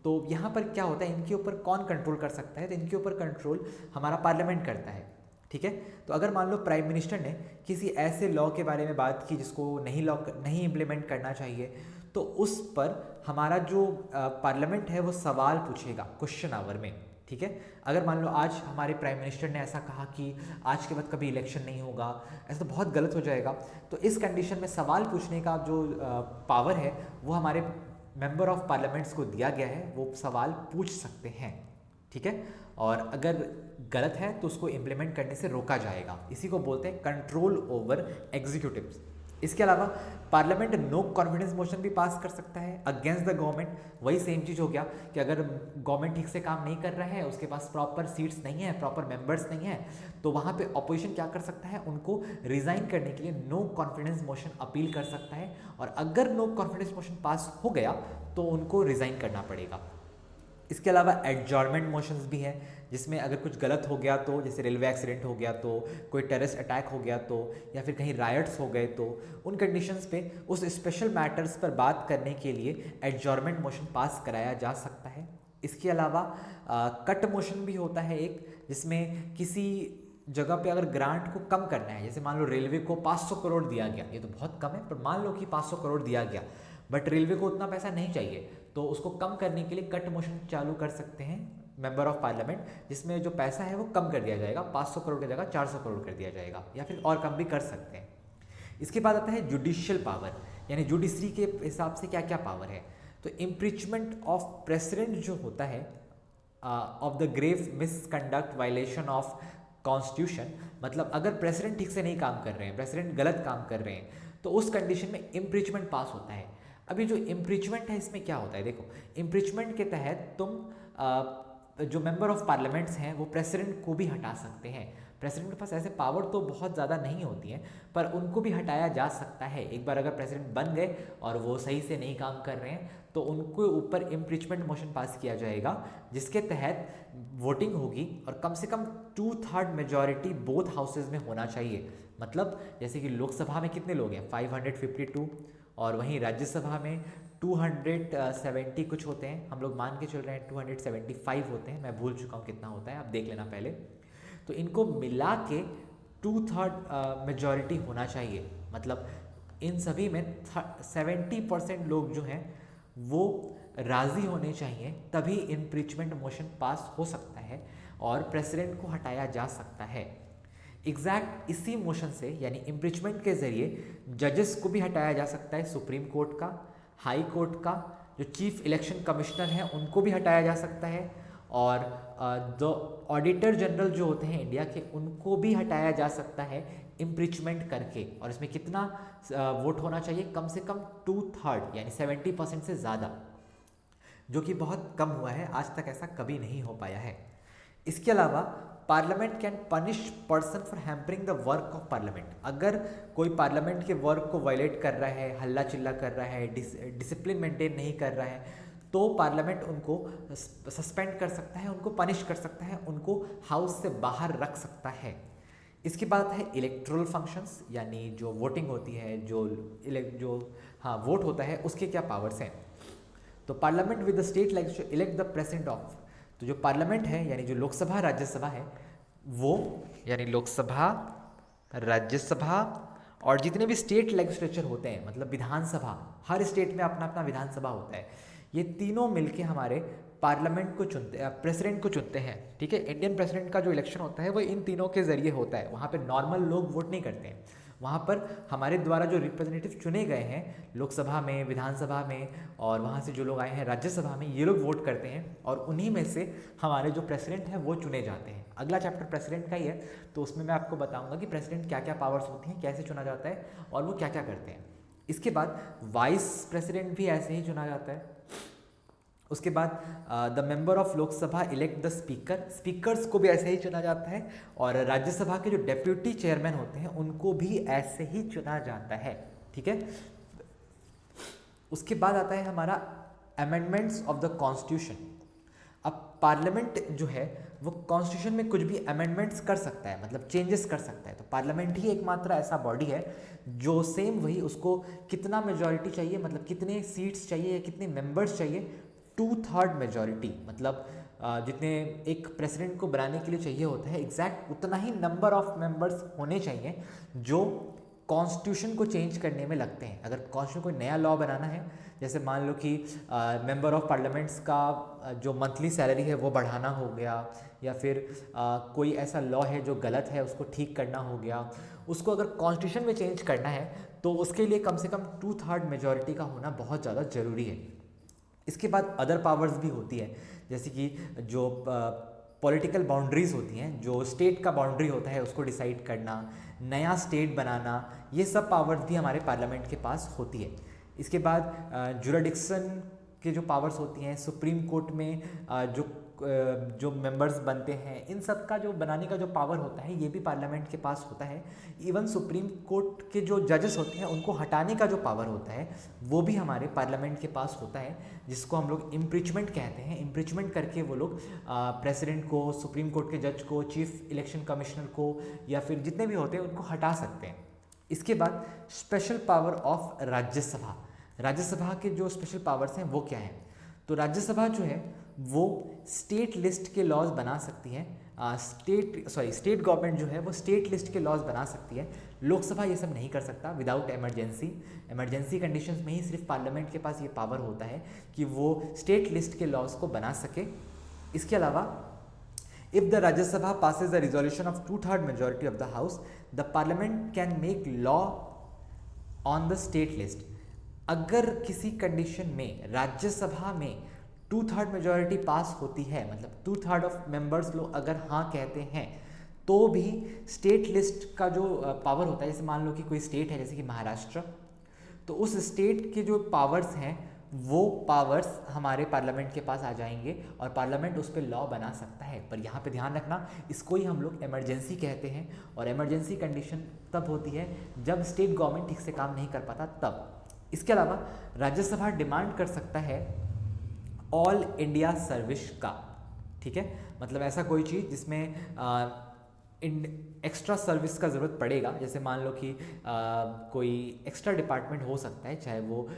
तो यहाँ पर क्या होता है, इनके ऊपर कौन कंट्रोल कर सकता है? तो इनके ऊपर कंट्रोल हमारा पार्लियामेंट करता है। ठीक है, तो अगर मान लो प्राइम मिनिस्टर ने किसी ऐसे लॉ के बारे में बात की जिसको नहीं इम्प्लीमेंट करना चाहिए, तो उस पर हमारा जो पार्लियामेंट है वो सवाल पूछेगा क्वेश्चन आवर में। ठीक है, अगर मान लो आज हमारे प्राइम मिनिस्टर ने ऐसा कहा कि आज के बाद कभी इलेक्शन नहीं होगा, ऐसा तो बहुत गलत हो जाएगा। तो इस कंडीशन में सवाल पूछने का जो पावर है वो हमारे मेंबर ऑफ पार्लियामेंट्स को दिया गया है, वो सवाल पूछ सकते हैं। ठीक है, और अगर गलत है तो उसको इम्प्लीमेंट करने से रोका जाएगा। इसी को बोलते हैं कंट्रोल ओवर एग्जीक्यूटिव्स। इसके अलावा पार्लियामेंट नो कॉन्फिडेंस मोशन भी पास कर सकता है अगेंस्ट द गवर्नमेंट। वही सेम चीज़ हो गया कि अगर गवर्नमेंट ठीक से काम नहीं कर रहा है, उसके पास प्रॉपर सीट्स नहीं है, प्रॉपर मेंबर्स नहीं है, तो वहाँ पे अपोजिशन क्या कर सकता है, उनको रिजाइन करने के लिए नो कॉन्फिडेंस मोशन अपील कर सकता है। और अगर नो कॉन्फिडेंस मोशन पास हो गया तो उनको रिजाइन करना पड़ेगा। इसके अलावा एडजॉर्नमेंट मोशंस भी हैं, जिसमें अगर कुछ गलत हो गया तो, जैसे रेलवे एक्सीडेंट हो गया तो, कोई टेररिस्ट अटैक हो गया तो, या फिर कहीं रायट्स हो गए तो, उन कंडीशंस पे उस स्पेशल मैटर्स पर बात करने के लिए एडजॉर्नमेंट मोशन पास कराया जा सकता है। इसके अलावा कट मोशन भी होता है एक, जिसमें किसी जगह पे अगर ग्रांट को कम करना है, जैसे मान लो रेलवे को 500 करोड़ दिया गया, ये तो बहुत कम है, पर मान लो कि 500 करोड़ दिया गया, बट रेलवे को उतना पैसा नहीं चाहिए, तो उसको कम करने के लिए कट मोशन चालू कर सकते हैं मेंबर ऑफ पार्लियामेंट, जिसमें जो पैसा है वो कम कर दिया जाएगा, 500 करोड़ की जगह 400 करोड़ कर दिया जाएगा, या फिर और कम भी कर सकते हैं। इसके बाद आता है जुडिशियल पावर, यानी जुडिशरी के हिसाब से क्या क्या पावर है। तो इम्पीचमेंट ऑफ प्रेसिडेंट जो होता है of the grave misconduct violation of constitution, मतलब अगर प्रेसिडेंट ठीक से नहीं काम कर रहे हैं, प्रेसिडेंट गलत काम कर रहे हैं, तो उस कंडीशन में इम्पीचमेंट पास होता है। अभी जो इम्पीचमेंट है इसमें क्या होता है, देखो इम्पीचमेंट के तहत तुम जो मेंबर ऑफ पार्लियामेंट्स हैं वो प्रेसिडेंट को भी हटा सकते हैं। प्रेसिडेंट के पास ऐसे पावर तो बहुत ज़्यादा नहीं होती हैं, पर उनको भी हटाया जा सकता है। एक बार अगर प्रेसिडेंट बन गए और वो सही से नहीं काम कर रहे हैं, तो उनके ऊपर इम्पीचमेंट मोशन पास किया जाएगा, जिसके तहत वोटिंग होगी और कम से कम 2/3 मेजॉरिटी बोथ हाउसेज में होना चाहिए। मतलब जैसे कि लोकसभा में कितने लोग हैं, 552, और वहीं राज्यसभा में 270 कुछ होते हैं, हम लोग मान के चल रहे हैं 275 होते हैं, मैं भूल चुका हूँ कितना होता है, आप देख लेना पहले। तो इनको मिला के 2/3 मेजॉरिटी होना चाहिए, मतलब इन सभी में 70% लोग जो हैं वो राज़ी होने चाहिए, तभी इम्पीचमेंट मोशन पास हो सकता है और प्रेसिडेंट को हटाया जा सकता है। एग्जैक्ट इसी मोशन से, यानी इम्पीचमेंट के जरिए जजेस को भी हटाया जा सकता है, सुप्रीम कोर्ट का, हाई कोर्ट का, जो चीफ इलेक्शन कमिश्नर हैं उनको भी हटाया जा सकता है, और जो ऑडिटर जनरल जो होते हैं इंडिया के, उनको भी हटाया जा सकता है इम्पीचमेंट करके। और इसमें कितना वोट होना चाहिए, कम से कम 2/3 यानी 70% से ज़्यादा, जो कि बहुत कम हुआ है, आज तक ऐसा कभी नहीं हो पाया है। इसके अलावा parliament can punish person for hampering the work of parliament. अगर कोई पार्लियामेंट के वर्क को वायलेट कर रहा है, हल्ला चिल्ला कर रहा है, डिसिप्लिन मेंटेन नहीं कर रहा है, तो पार्लियामेंट उनको सस्पेंड कर सकता है, उनको पनिश कर सकता है, उनको हाउस से बाहर रख सकता है। इसके बाद है इलेक्ट्रल फंक्शंस, यानी जो वोटिंग होती है, जो वोट होता है, उसके क्या पावर्स हैं। तो parliament with the state legislature elect the president of, तो जो पार्लियामेंट है यानी जो लोकसभा राज्यसभा है, वो यानी लोकसभा, राज्यसभा और जितने भी स्टेट लेजिस्लेचर होते हैं, मतलब विधानसभा, हर स्टेट में अपना अपना विधानसभा होता है, ये तीनों मिलके हमारे पार्लियामेंट को चुनते प्रेसिडेंट को चुनते हैं, ठीक है। इंडियन प्रेसिडेंट का जो इलेक्शन होता है वो इन तीनों के जरिए होता है। वहाँ पे नॉर्मल लोग वोट नहीं करते हैं, वहाँ पर हमारे द्वारा जो रिप्रेजेंटेटिव चुने गए हैं लोकसभा में, विधानसभा में, और वहाँ से जो लोग आए हैं राज्यसभा में, ये लोग वोट करते हैं और उन्हीं में से हमारे जो प्रेसिडेंट हैं वो चुने जाते हैं। अगला चैप्टर प्रेसिडेंट का ही है, तो उसमें मैं आपको बताऊंगा कि प्रेसिडेंट क्या क्या पावर्स होती हैं, कैसे चुना जाता है और वो क्या क्या करते हैं। इसके बाद वाइस प्रेसिडेंट भी ऐसे ही चुना जाता है। उसके बाद the member of Lok Sabha elect the speaker, speakers को भी ऐसे ही चुना जाता है। और राज्यसभा के जो डेप्यूटी चेयरमैन होते हैं उनको भी ऐसे ही चुना जाता है, ठीक है। उसके बाद आता है हमारा अमेंडमेंट्स ऑफ द कॉन्स्टिट्यूशन। अब पार्लियामेंट जो है वो कॉन्स्टिट्यूशन में कुछ भी अमेंडमेंट्स कर सकता है, मतलब चेंजेस कर सकता है। तो पार्लियामेंट ही एकमात्र ऐसा बॉडी है जो सेम वही, उसको कितना मेजॉरिटी चाहिए, मतलब कितने सीट्स चाहिए या कितने मेंबर्स चाहिए, 2/3 मेजॉरिटी, मतलब जितने एक प्रेसिडेंट को बनाने के लिए चाहिए होता है एग्जैक्ट उतना ही नंबर ऑफ मेंबर्स होने चाहिए जो कॉन्स्टिट्यूशन को चेंज करने में लगते हैं। अगर कॉन्स्टिट्यूशन कोई नया लॉ बनाना है, जैसे मान लो कि मेंबर ऑफ पार्लियामेंट्स का जो मंथली सैलरी है वो बढ़ाना हो गया, या फिर कोई ऐसा लॉ है जो गलत है उसको ठीक करना हो गया, उसको अगर कॉन्स्टिट्यूशन में चेंज करना है तो उसके लिए कम से कम 2/3 मेजॉरिटी का होना बहुत ज़्यादा ज़रूरी है। इसके बाद अदर पावर्स भी होती है, जैसे कि जो पॉलिटिकल बाउंड्रीज होती हैं, जो स्टेट का बाउंड्री होता है उसको डिसाइड करना, नया स्टेट बनाना, ये सब पावर्स भी हमारे पार्लियामेंट के पास होती है। इसके बाद जुरिडिक्शन के जो पावर्स होती हैं, सुप्रीम कोर्ट में जो मेंबर्स बनते हैं, इन सब का जो बनाने का जो पावर होता है ये भी पार्लियामेंट के पास होता है। इवन सुप्रीम कोर्ट के जो जजेस होते हैं उनको हटाने का जो पावर होता है वो भी हमारे पार्लियामेंट के पास होता है, जिसको हम लोग इम्पीचमेंट कहते हैं। इम्पीचमेंट करके वो लोग प्रेसिडेंट को, सुप्रीम कोर्ट के जज को, चीफ इलेक्शन कमिश्नर को, या फिर जितने भी होते हैं उनको हटा सकते हैं। इसके बाद special power of Rajya Sabha. Rajya Sabha के जो स्पेशल पावर्स हैं वो क्या हैं, तो राज्यसभा जो है वो स्टेट लिस्ट के लॉज बना सकती है। स्टेट गवर्नमेंट जो है वो स्टेट लिस्ट के लॉज बना सकती है। लोकसभा ये सब नहीं कर सकता विदाउट इमरजेंसी कंडीशंस में ही सिर्फ पार्लियामेंट के पास ये पावर होता है कि वो स्टेट लिस्ट के लॉज को बना सके। इसके अलावा if the Rajya Sabha passes the resolution of 2/3 majority of the house, the parliament can make law on the state list। अगर किसी कंडीशन में राज्यसभा में 2/3 मेजॉरिटी पास होती है, मतलब 2/3 ऑफ मेंबर्स लोग अगर हाँ कहते हैं, तो भी स्टेट लिस्ट का जो पावर होता है, जैसे मान लो कि कोई स्टेट है जैसे कि महाराष्ट्र, तो उस स्टेट के जो पावर्स हैं वो पावर्स हमारे पार्लियामेंट के पास आ जाएंगे और पार्लियामेंट उस पर लॉ बना सकता है। पर यहाँ पे ध्यान रखना, इसको ही हम लोग इमरजेंसी कहते हैं, और इमरजेंसी कंडीशन तब होती है जब स्टेट गवर्नमेंट ठीक से काम नहीं कर पाता तब। इसके अलावा राज्यसभा डिमांड कर सकता है ऑल इंडिया सर्विस का, ठीक है, मतलब ऐसा कोई चीज़ जिसमें एक्स्ट्रा सर्विस का ज़रूरत पड़ेगा। जैसे मान लो कि कोई एक्स्ट्रा डिपार्टमेंट हो सकता है, चाहे वो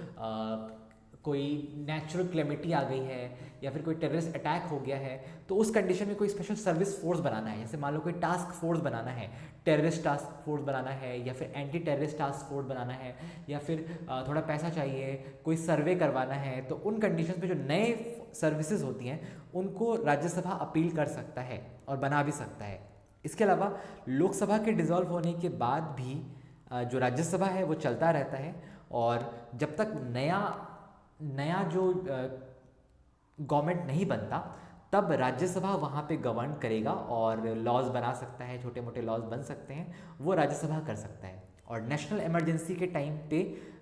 कोई नेचुरल क्लेमिटी आ गई है या फिर कोई टेररिस्ट अटैक हो गया है, तो उस कंडीशन में कोई स्पेशल सर्विस फोर्स बनाना है। जैसे मान लो कोई टास्क फोर्स बनाना है, टेररिस्ट टास्क फोर्स बनाना है, या फिर एंटी टेररिस्ट टास्क फोर्स बनाना है, या फिर थोड़ा पैसा चाहिए, कोई सर्वे करवाना है, तो उन कंडीशन पे जो नए सर्विसेज होती हैं उनको राज्यसभा अपील कर सकता है और बना भी सकता है। इसके अलावा लोकसभा के डिसॉल्व होने के बाद भी जो राज्यसभा है वो चलता रहता है, और जब तक नया जो गवर्नमेंट नहीं बनता तब राज्यसभा वहाँ पे गवर्न करेगा और लॉज बना सकता है, छोटे मोटे लॉज बन सकते हैं, वो राज्यसभा कर सकता है। और नेशनल इमरजेंसी के टाइम पे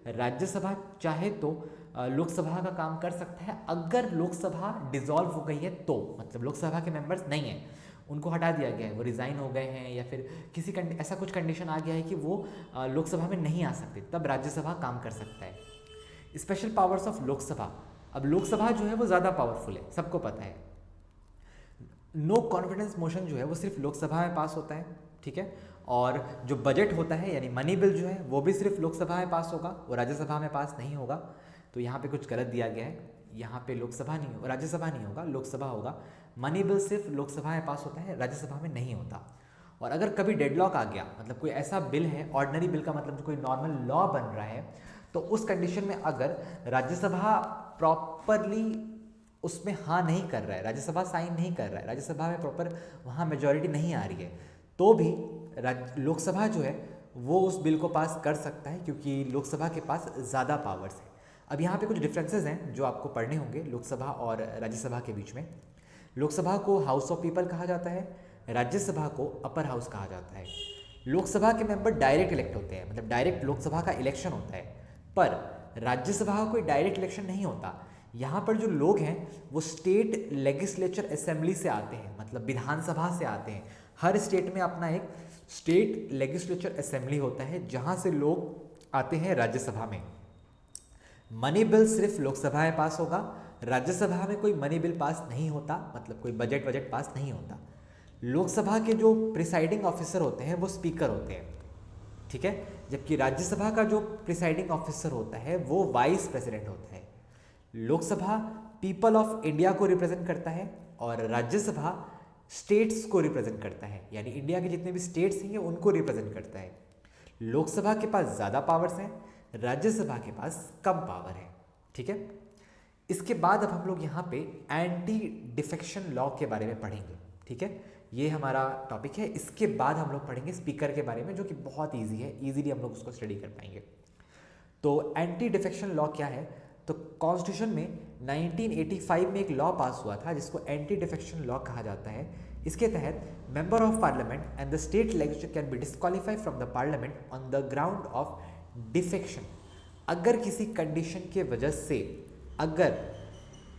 राज्यसभा चाहे तो लोकसभा का काम कर सकता है। अगर लोकसभा डिसॉल्व हो गई है तो, मतलब लोकसभा के मेंबर्स नहीं हैं, उनको हटा दिया गया है, वो रिज़ाइन हो गए हैं, या फिर किसी ऐसा कुछ कंडीशन आ गया है कि वो लोकसभा में नहीं आ सकते, तब राज्यसभा काम कर सकता है। Special powers of Lok Sabha. अब लोकसभा जो है वो ज़्यादा पावरफुल है, सबको पता है। नो कॉन्फिडेंस मोशन जो है वो सिर्फ लोकसभा में पास होता है, ठीक है, और जो बजट होता है यानी मनी बिल जो है वो भी सिर्फ लोकसभा में पास होगा, वो राज्यसभा में पास नहीं होगा। तो यहाँ पे कुछ गलत दिया गया है, यहाँ पे लोकसभा नहीं होगा, राज्यसभा नहीं होगा, लोकसभा होगा। मनी बिल सिर्फ लोकसभा में पास होता है, राज्यसभा में नहीं होता। और अगर कभी डेडलॉक आ गया, मतलब कोई ऐसा बिल है, ऑर्डिनरी बिल का मतलब जो कोई नॉर्मल लॉ बन रहा है, तो उस कंडीशन में अगर राज्यसभा प्रॉपरली उसमें हाँ नहीं कर रहा है, राज्यसभा साइन नहीं कर रहा है, राज्यसभा में प्रॉपर वहाँ मेजॉरिटी नहीं आ रही है, तो भी लोकसभा जो है वो उस बिल को पास कर सकता है, क्योंकि लोकसभा के पास ज़्यादा पावर्स है। अब यहाँ पे कुछ डिफरेंसेस हैं जो आपको पढ़ने होंगे लोकसभा और राज्यसभा के बीच में। लोकसभा को हाउस ऑफ पीपल कहा जाता है, राज्यसभा को अपर हाउस कहा जाता है। लोकसभा के मेंबर डायरेक्ट इलेक्ट होते हैं, मतलब डायरेक्ट लोकसभा का इलेक्शन होता है, पर राज्यसभा का कोई डायरेक्ट इलेक्शन नहीं होता। यहाँ पर जो लोग हैं वो स्टेट लेजिस्लेचर असेंबली से आते हैं, मतलब विधानसभा से आते हैं। हर स्टेट में अपना एक स्टेट लेजिस्लेचर असेंबली होता है जहाँ से लोग आते हैं राज्यसभा में। मनी बिल सिर्फ लोकसभा में पास होगा, राज्यसभा में कोई मनी बिल पास नहीं होता, मतलब कोई बजट पास नहीं होता। लोकसभा के जो प्रिसाइडिंग ऑफिसर होते हैं वो स्पीकर होते हैं, ठीक है, जबकि राज्यसभा का जो प्रिसाइडिंग ऑफिसर होता है वो वाइस प्रेसिडेंट होता है। लोकसभा पीपल ऑफ इंडिया को रिप्रेजेंट करता है और राज्यसभा स्टेट्स को रिप्रेजेंट करता है, यानी इंडिया के जितने भी स्टेट्स हैं उनको रिप्रेजेंट करता है। लोकसभा के पास ज़्यादा पावर्स हैं, राज्यसभा के पास कम पावर है, ठीक है। इसके बाद अब हम लोग यहाँ पे एंटी डिफेक्शन लॉ के बारे में पढ़ेंगे, ठीक है, ये हमारा टॉपिक है। इसके बाद हम लोग पढ़ेंगे स्पीकर के बारे में, जो कि बहुत ईजी है, ईजीली हम लोग उसको स्टडी कर पाएंगे। तो एंटी डिफेक्शन लॉ क्या है? तो कॉन्स्टिट्यूशन में 1985 में एक लॉ पास हुआ था जिसको एंटी डिफेक्शन लॉ कहा जाता है। इसके तहत member of parliament and the state legislature can be disqualified from the parliament on the ground of defection. अगर किसी कंडीशन के वजह से, अगर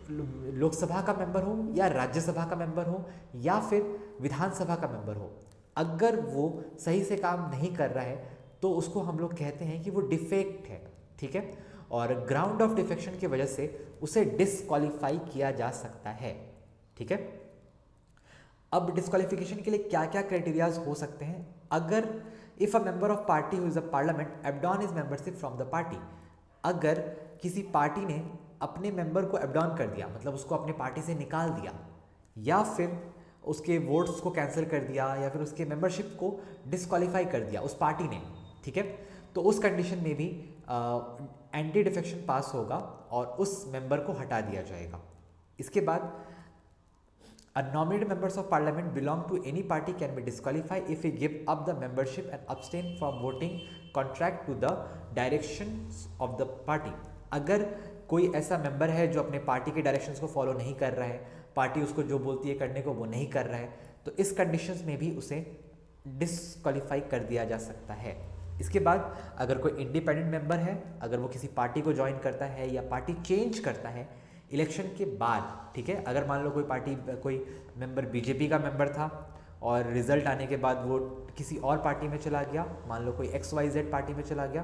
लोकसभा का मेंबर हो या राज्यसभा का मेंबर हो या फिर विधानसभा का मेंबर हो, अगर वो सही से काम नहीं कर रहा है तो उसको हम लोग कहते हैं कि वो डिफेक्ट है, ठीक है, और ग्राउंड ऑफ डिफेक्शन की वजह से उसे डिस्क्वालीफाई किया जा सकता है, ठीक है। अब डिस्क्वालिफिकेशन के लिए क्या क्या क्राइटेरियाज हो सकते हैं? अगर if a member of party who is a parliament abandon his membership from the party, अगर किसी पार्टी ने अपने मेंबर को एब्डॉन कर दिया, मतलब उसको अपने पार्टी से निकाल दिया, या फिर उसके वोट्स को कैंसिल कर दिया, या फिर उसके मेंबरशिप को डिस्क्वालीफाई कर दिया उस पार्टी ने, ठीक है, तो उस कंडीशन में भी एंटी डिफेक्शन पास होगा और उस मेंबर को हटा दिया जाएगा। इसके बाद nominated members of parliament belong to any party can be disqualify if he give up the membership and abstain from voting contract to the direction of the party. अगर कोई ऐसा मेंबर है जो अपने पार्टी के डायरेक्शंस को follow नहीं कर रहा है, पार्टी उसको जो बोलती है करने को वो नहीं कर रहा है, तो इस कंडीशंस में भी उसे डिस्क्वालीफाई कर दिया जा सकता है। इसके बाद अगर कोई इंडिपेंडेंट मेंबर है, अगर वो किसी पार्टी को ज्वाइन करता है या पार्टी चेंज करता है इलेक्शन के बाद, ठीक है, अगर मान लो कोई मेंबर बीजेपी का मेंबर था और रिजल्ट आने के बाद वो किसी और पार्टी में चला गया, मान लो कोई XYZ पार्टी में चला गया,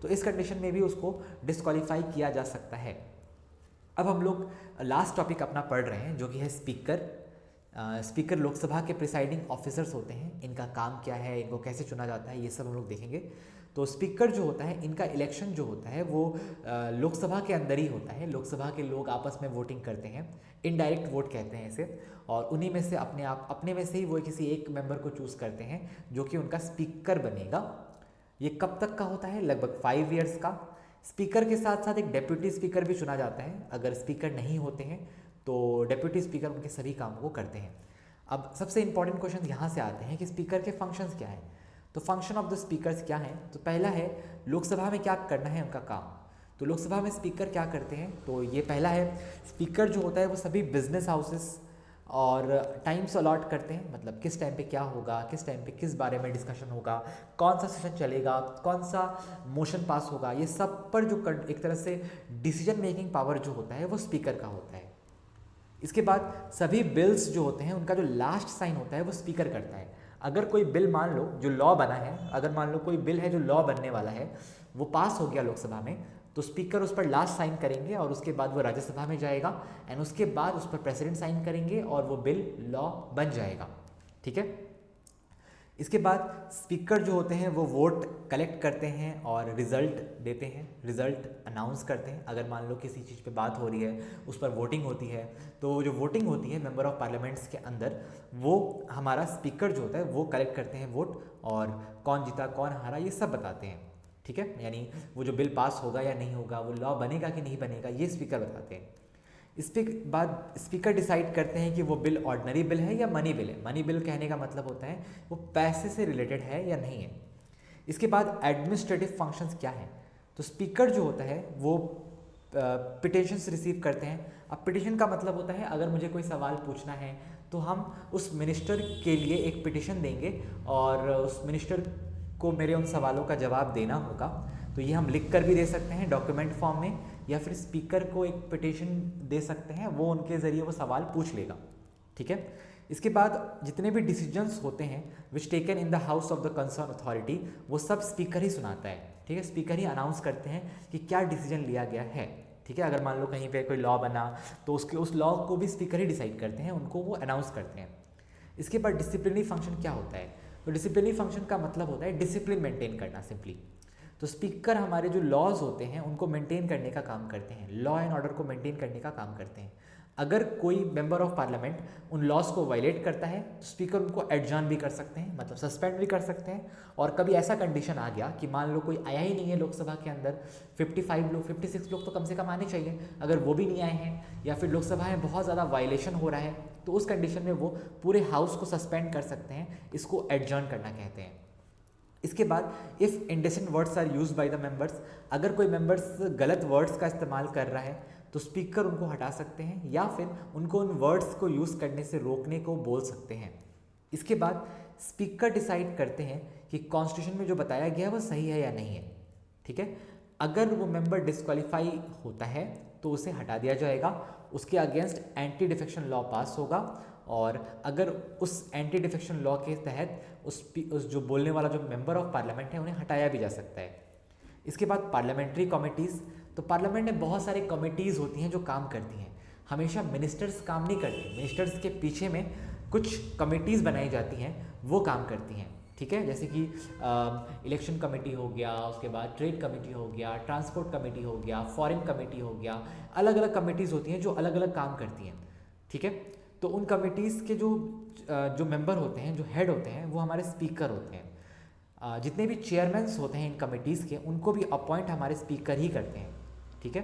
तो इस कंडीशन में भी उसको डिस्क्वालीफाई किया जा सकता है। अब हम लोग लास्ट टॉपिक अपना पढ़ रहे हैं जो कि है स्पीकर। स्पीकर लोकसभा के प्रिसाइडिंग ऑफिसर्स होते हैं, इनका काम क्या है, इनको कैसे चुना जाता है, ये सब हम लोग देखेंगे। तो स्पीकर जो होता है, इनका इलेक्शन जो होता है वो लोकसभा के अंदर ही होता है। लोकसभा के लोग आपस में वोटिंग करते हैं, इनडायरेक्ट वोट कहते हैं इसे, और उन्हीं में से अपने में से ही वो किसी एक मेंबर को चूज़ करते हैं जो कि उनका स्पीकर बनेगा। ये कब तक का होता है? लगभग 5 ईयर्स का। स्पीकर के साथ साथ एक डेप्यूटी स्पीकर भी चुना जाता है। अगर स्पीकर नहीं होते हैं तो डेप्यूटी स्पीकर उनके सभी कामों को करते हैं। अब सबसे इंपॉर्टेंट क्वेश्चन यहाँ से आते हैं कि स्पीकर के फंक्शंस क्या हैं। तो फंक्शन ऑफ द स्पीकर्स क्या हैं? तो पहला है लोकसभा में क्या करना है उनका काम। तो लोकसभा में स्पीकर क्या करते हैं? तो ये पहला है, स्पीकर जो होता है वो सभी बिजनेस हाउसेस और टाइम्स अलॉट करते हैं, मतलब किस टाइम पे क्या होगा, किस टाइम पे किस बारे में डिस्कशन होगा, कौन सा सेशन चलेगा, कौन सा मोशन पास होगा, ये सब पर जो एक तरह से डिसीजन मेकिंग पावर जो होता है वो स्पीकर का होता है। इसके बाद सभी बिल्स जो होते हैं उनका जो लास्ट साइन होता है वो स्पीकर करता है। अगर कोई बिल मान लो जो लॉ बना है, अगर मान लो कोई बिल है जो लॉ बनने वाला है, वो पास हो गया लोकसभा में, तो स्पीकर उस पर लास्ट साइन करेंगे और उसके बाद वो राज्यसभा में जाएगा एंड उसके बाद उस पर प्रेसिडेंट साइन करेंगे और वो बिल लॉ बन जाएगा, ठीक है। इसके बाद स्पीकर जो होते हैं वो वोट कलेक्ट करते हैं और रिजल्ट देते हैं, रिजल्ट अनाउंस करते हैं। अगर मान लो किसी चीज़ पे बात हो रही है, उस पर वोटिंग होती है, तो जो वोटिंग होती है मेंबर ऑफ पार्लियामेंट्स के अंदर, वो हमारा स्पीकर जो होता है वो कलेक्ट करते हैं वोट, और कौन जीता कौन हारा ये सब बताते हैं, ठीक है। यानी वो जो बिल पास होगा या नहीं होगा, वो लॉ बनेगा कि नहीं बनेगा, ये स्पीकर बताते हैं। इसके बाद स्पीकर डिसाइड करते हैं कि वो बिल ऑर्डिनरी बिल है या मनी बिल है। मनी बिल कहने का मतलब होता है वो पैसे से रिलेटेड है या नहीं है। इसके बाद एडमिनिस्ट्रेटिव फंक्शंस क्या है, तो स्पीकर जो होता है वो पिटिशंस रिसीव करते हैं। अब पिटिशन का मतलब होता है अगर मुझे कोई सवाल पूछना है तो हम उस मिनिस्टर के लिए एक पिटिशन देंगे और उस मिनिस्टर को मेरे उन सवालों का जवाब देना होगा। तो ये हम लिख कर भी दे सकते हैं डॉक्यूमेंट फॉर्म में, या फिर स्पीकर को एक पिटिशन दे सकते हैं, वो उनके ज़रिए वो सवाल पूछ लेगा। ठीक है। इसके बाद जितने भी डिसीजंस होते हैं which taken in the house of the concern authority, वो सब स्पीकर ही सुनाता है। ठीक है, स्पीकर ही अनाउंस करते हैं कि क्या डिसीजन लिया गया है। ठीक है, अगर मान लो कहीं पे कोई लॉ बना तो उसके उस लॉ को भी स्पीकर ही डिसाइड करते हैं, उनको वो अनाउंस करते हैं। इसके बाद डिसिप्लिनरी फंक्शन क्या होता है, तो डिसिप्लिनरी फंक्शन का मतलब होता है डिसिप्लिन मेंटेन करना सिंपली। तो स्पीकर हमारे जो लॉज होते हैं उनको मेंटेन करने का काम करते हैं, लॉ एंड ऑर्डर को मेंटेन करने का काम करते हैं। अगर कोई मेंबर ऑफ पार्लियामेंट उन लॉज को वायलेट करता है तो स्पीकर उनको एडजॉर्न भी कर सकते हैं, मतलब सस्पेंड भी कर सकते हैं। और कभी ऐसा कंडीशन आ गया कि मान लो कोई आया ही नहीं है लोकसभा के अंदर, 55 लोग 56 लोग तो कम से कम आने चाहिए, अगर वो भी नहीं आए हैं या फिर लोकसभा में बहुत ज़्यादा वायलेशन हो रहा है तो उस कंडीशन में वो पूरे हाउस को सस्पेंड कर सकते हैं। इसको एडजॉर्न करना कहते हैं। इसके बाद if indecent words are use by the members, अगर कोई मेंबर्स गलत वर्ड्स का इस्तेमाल कर रहा है तो स्पीकर उनको हटा सकते हैं या फिर उनको उन वर्ड्स को यूज़ करने से रोकने को बोल सकते हैं। इसके बाद स्पीकर डिसाइड करते हैं कि कॉन्स्टिट्यूशन में जो बताया गया है वो सही है या नहीं है। ठीक है, अगर वो मेंबर डिस्क्वालीफाई होता है तो उसे हटा दिया जाएगा, उसके अगेंस्ट एंटी डिफेक्शन लॉ पास होगा और अगर उस एंटी डिफेक्शन लॉ के तहत उस जो बोलने वाला जो मेंबर ऑफ पार्लियामेंट है उन्हें हटाया भी जा सकता है। इसके बाद पार्लियामेंट्री कमिटीज़, तो पार्लियामेंट में बहुत सारी कमिटीज़ होती हैं जो काम करती हैं। हमेशा मिनिस्टर्स काम नहीं करते, मिनिस्टर्स के पीछे में कुछ कमिटीज़ बनाई जाती हैं, वो काम करती हैं। ठीक है, जैसे कि इलेक्शन कमेटी हो गया, उसके बाद ट्रेड कमेटी हो गया, ट्रांसपोर्ट कमेटी हो गया, फॉरेन कमेटी हो गया, अलग अलग कमेटीज़ होती हैं जो अलग अलग काम करती हैं। ठीक है, तो उन कमेटीज़ के जो मेंबर होते हैं, जो हेड होते हैं, वो हमारे स्पीकर होते हैं। जितने भी चेयरमैन्स होते हैं इन कमेटीज़ के, उनको भी अपॉइंट हमारे स्पीकर ही करते हैं। ठीक है,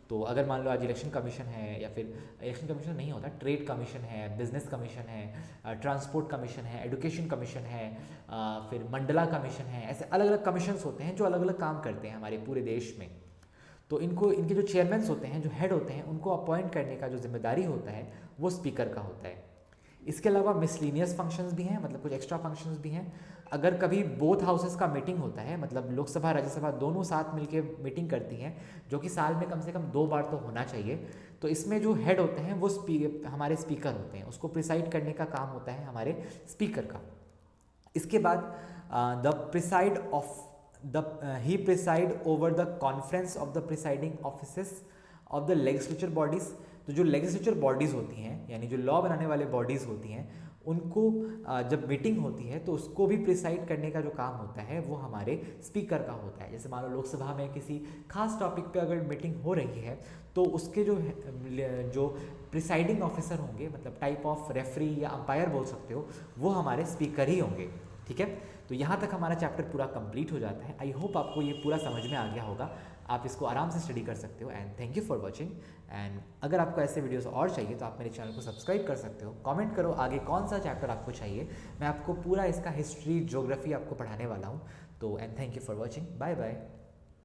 तो अगर मान लो आज इलेक्शन कमीशन है, या फिर इलेक्शन कमीशन नहीं होता, ट्रेड कमीशन है, बिजनेस कमीशन है, ट्रांसपोर्ट कमीशन है, एजुकेशन कमीशन है, फिर मंडला कमीशन है, ऐसे अलग अलग कमीशंस होते हैं जो अलग अलग काम करते हैं हमारे पूरे देश में। तो इनके जो चेयरमैन्स होते हैं, जो हेड होते हैं, उनको अपॉइंट करने का जो जिम्मेदारी होता है वो स्पीकर का होता है। इसके अलावा मिसलीनियस फंक्शंस भी हैं, मतलब कुछ एक्स्ट्रा फंक्शंस भी हैं। अगर कभी बोथ हाउसेस का मीटिंग होता है, मतलब लोकसभा राज्यसभा दोनों साथ मिलके मीटिंग करती हैं, जो कि साल में कम से कम 2 बार तो होना चाहिए, तो इसमें जो हेड होते हैं वो हमारे स्पीकर होते हैं, उसको प्रिसाइड करने का काम होता है हमारे स्पीकर का। इसके बाद he preside over the conference of the presiding offices of the legislature bodies। तो जो लेजिस्लेचर बॉडीज़ होती हैं, यानी जो लॉ बनाने वाले बॉडीज़ होती हैं, उनको जब मीटिंग होती है तो उसको भी प्रिसाइड करने का जो काम होता है वो हमारे स्पीकर का होता है। जैसे मान लो लोकसभा में किसी खास टॉपिक पे अगर मीटिंग हो रही है तो उसके जो प्रिसाइडिंग ऑफिसर होंगे, मतलब टाइप ऑफ रेफरी या अंपायर बोल सकते हो, वो हमारे स्पीकर ही होंगे। ठीक है, तो यहाँ तक हमारा चैप्टर पूरा कंप्लीट हो जाता है। आई होप आपको ये पूरा समझ में आ गया होगा, आप इसको आराम से स्टडी कर सकते हो। And thank you for watching. And अगर आपको ऐसे वीडियोस और चाहिए तो आप मेरे चैनल को सब्सक्राइब कर सकते हो। कमेंट करो आगे कौन सा चैप्टर आपको चाहिए, मैं आपको पूरा इसका हिस्ट्री ज्योग्राफी आपको पढ़ाने वाला हूँ। तो and thank you for watching, bye bye.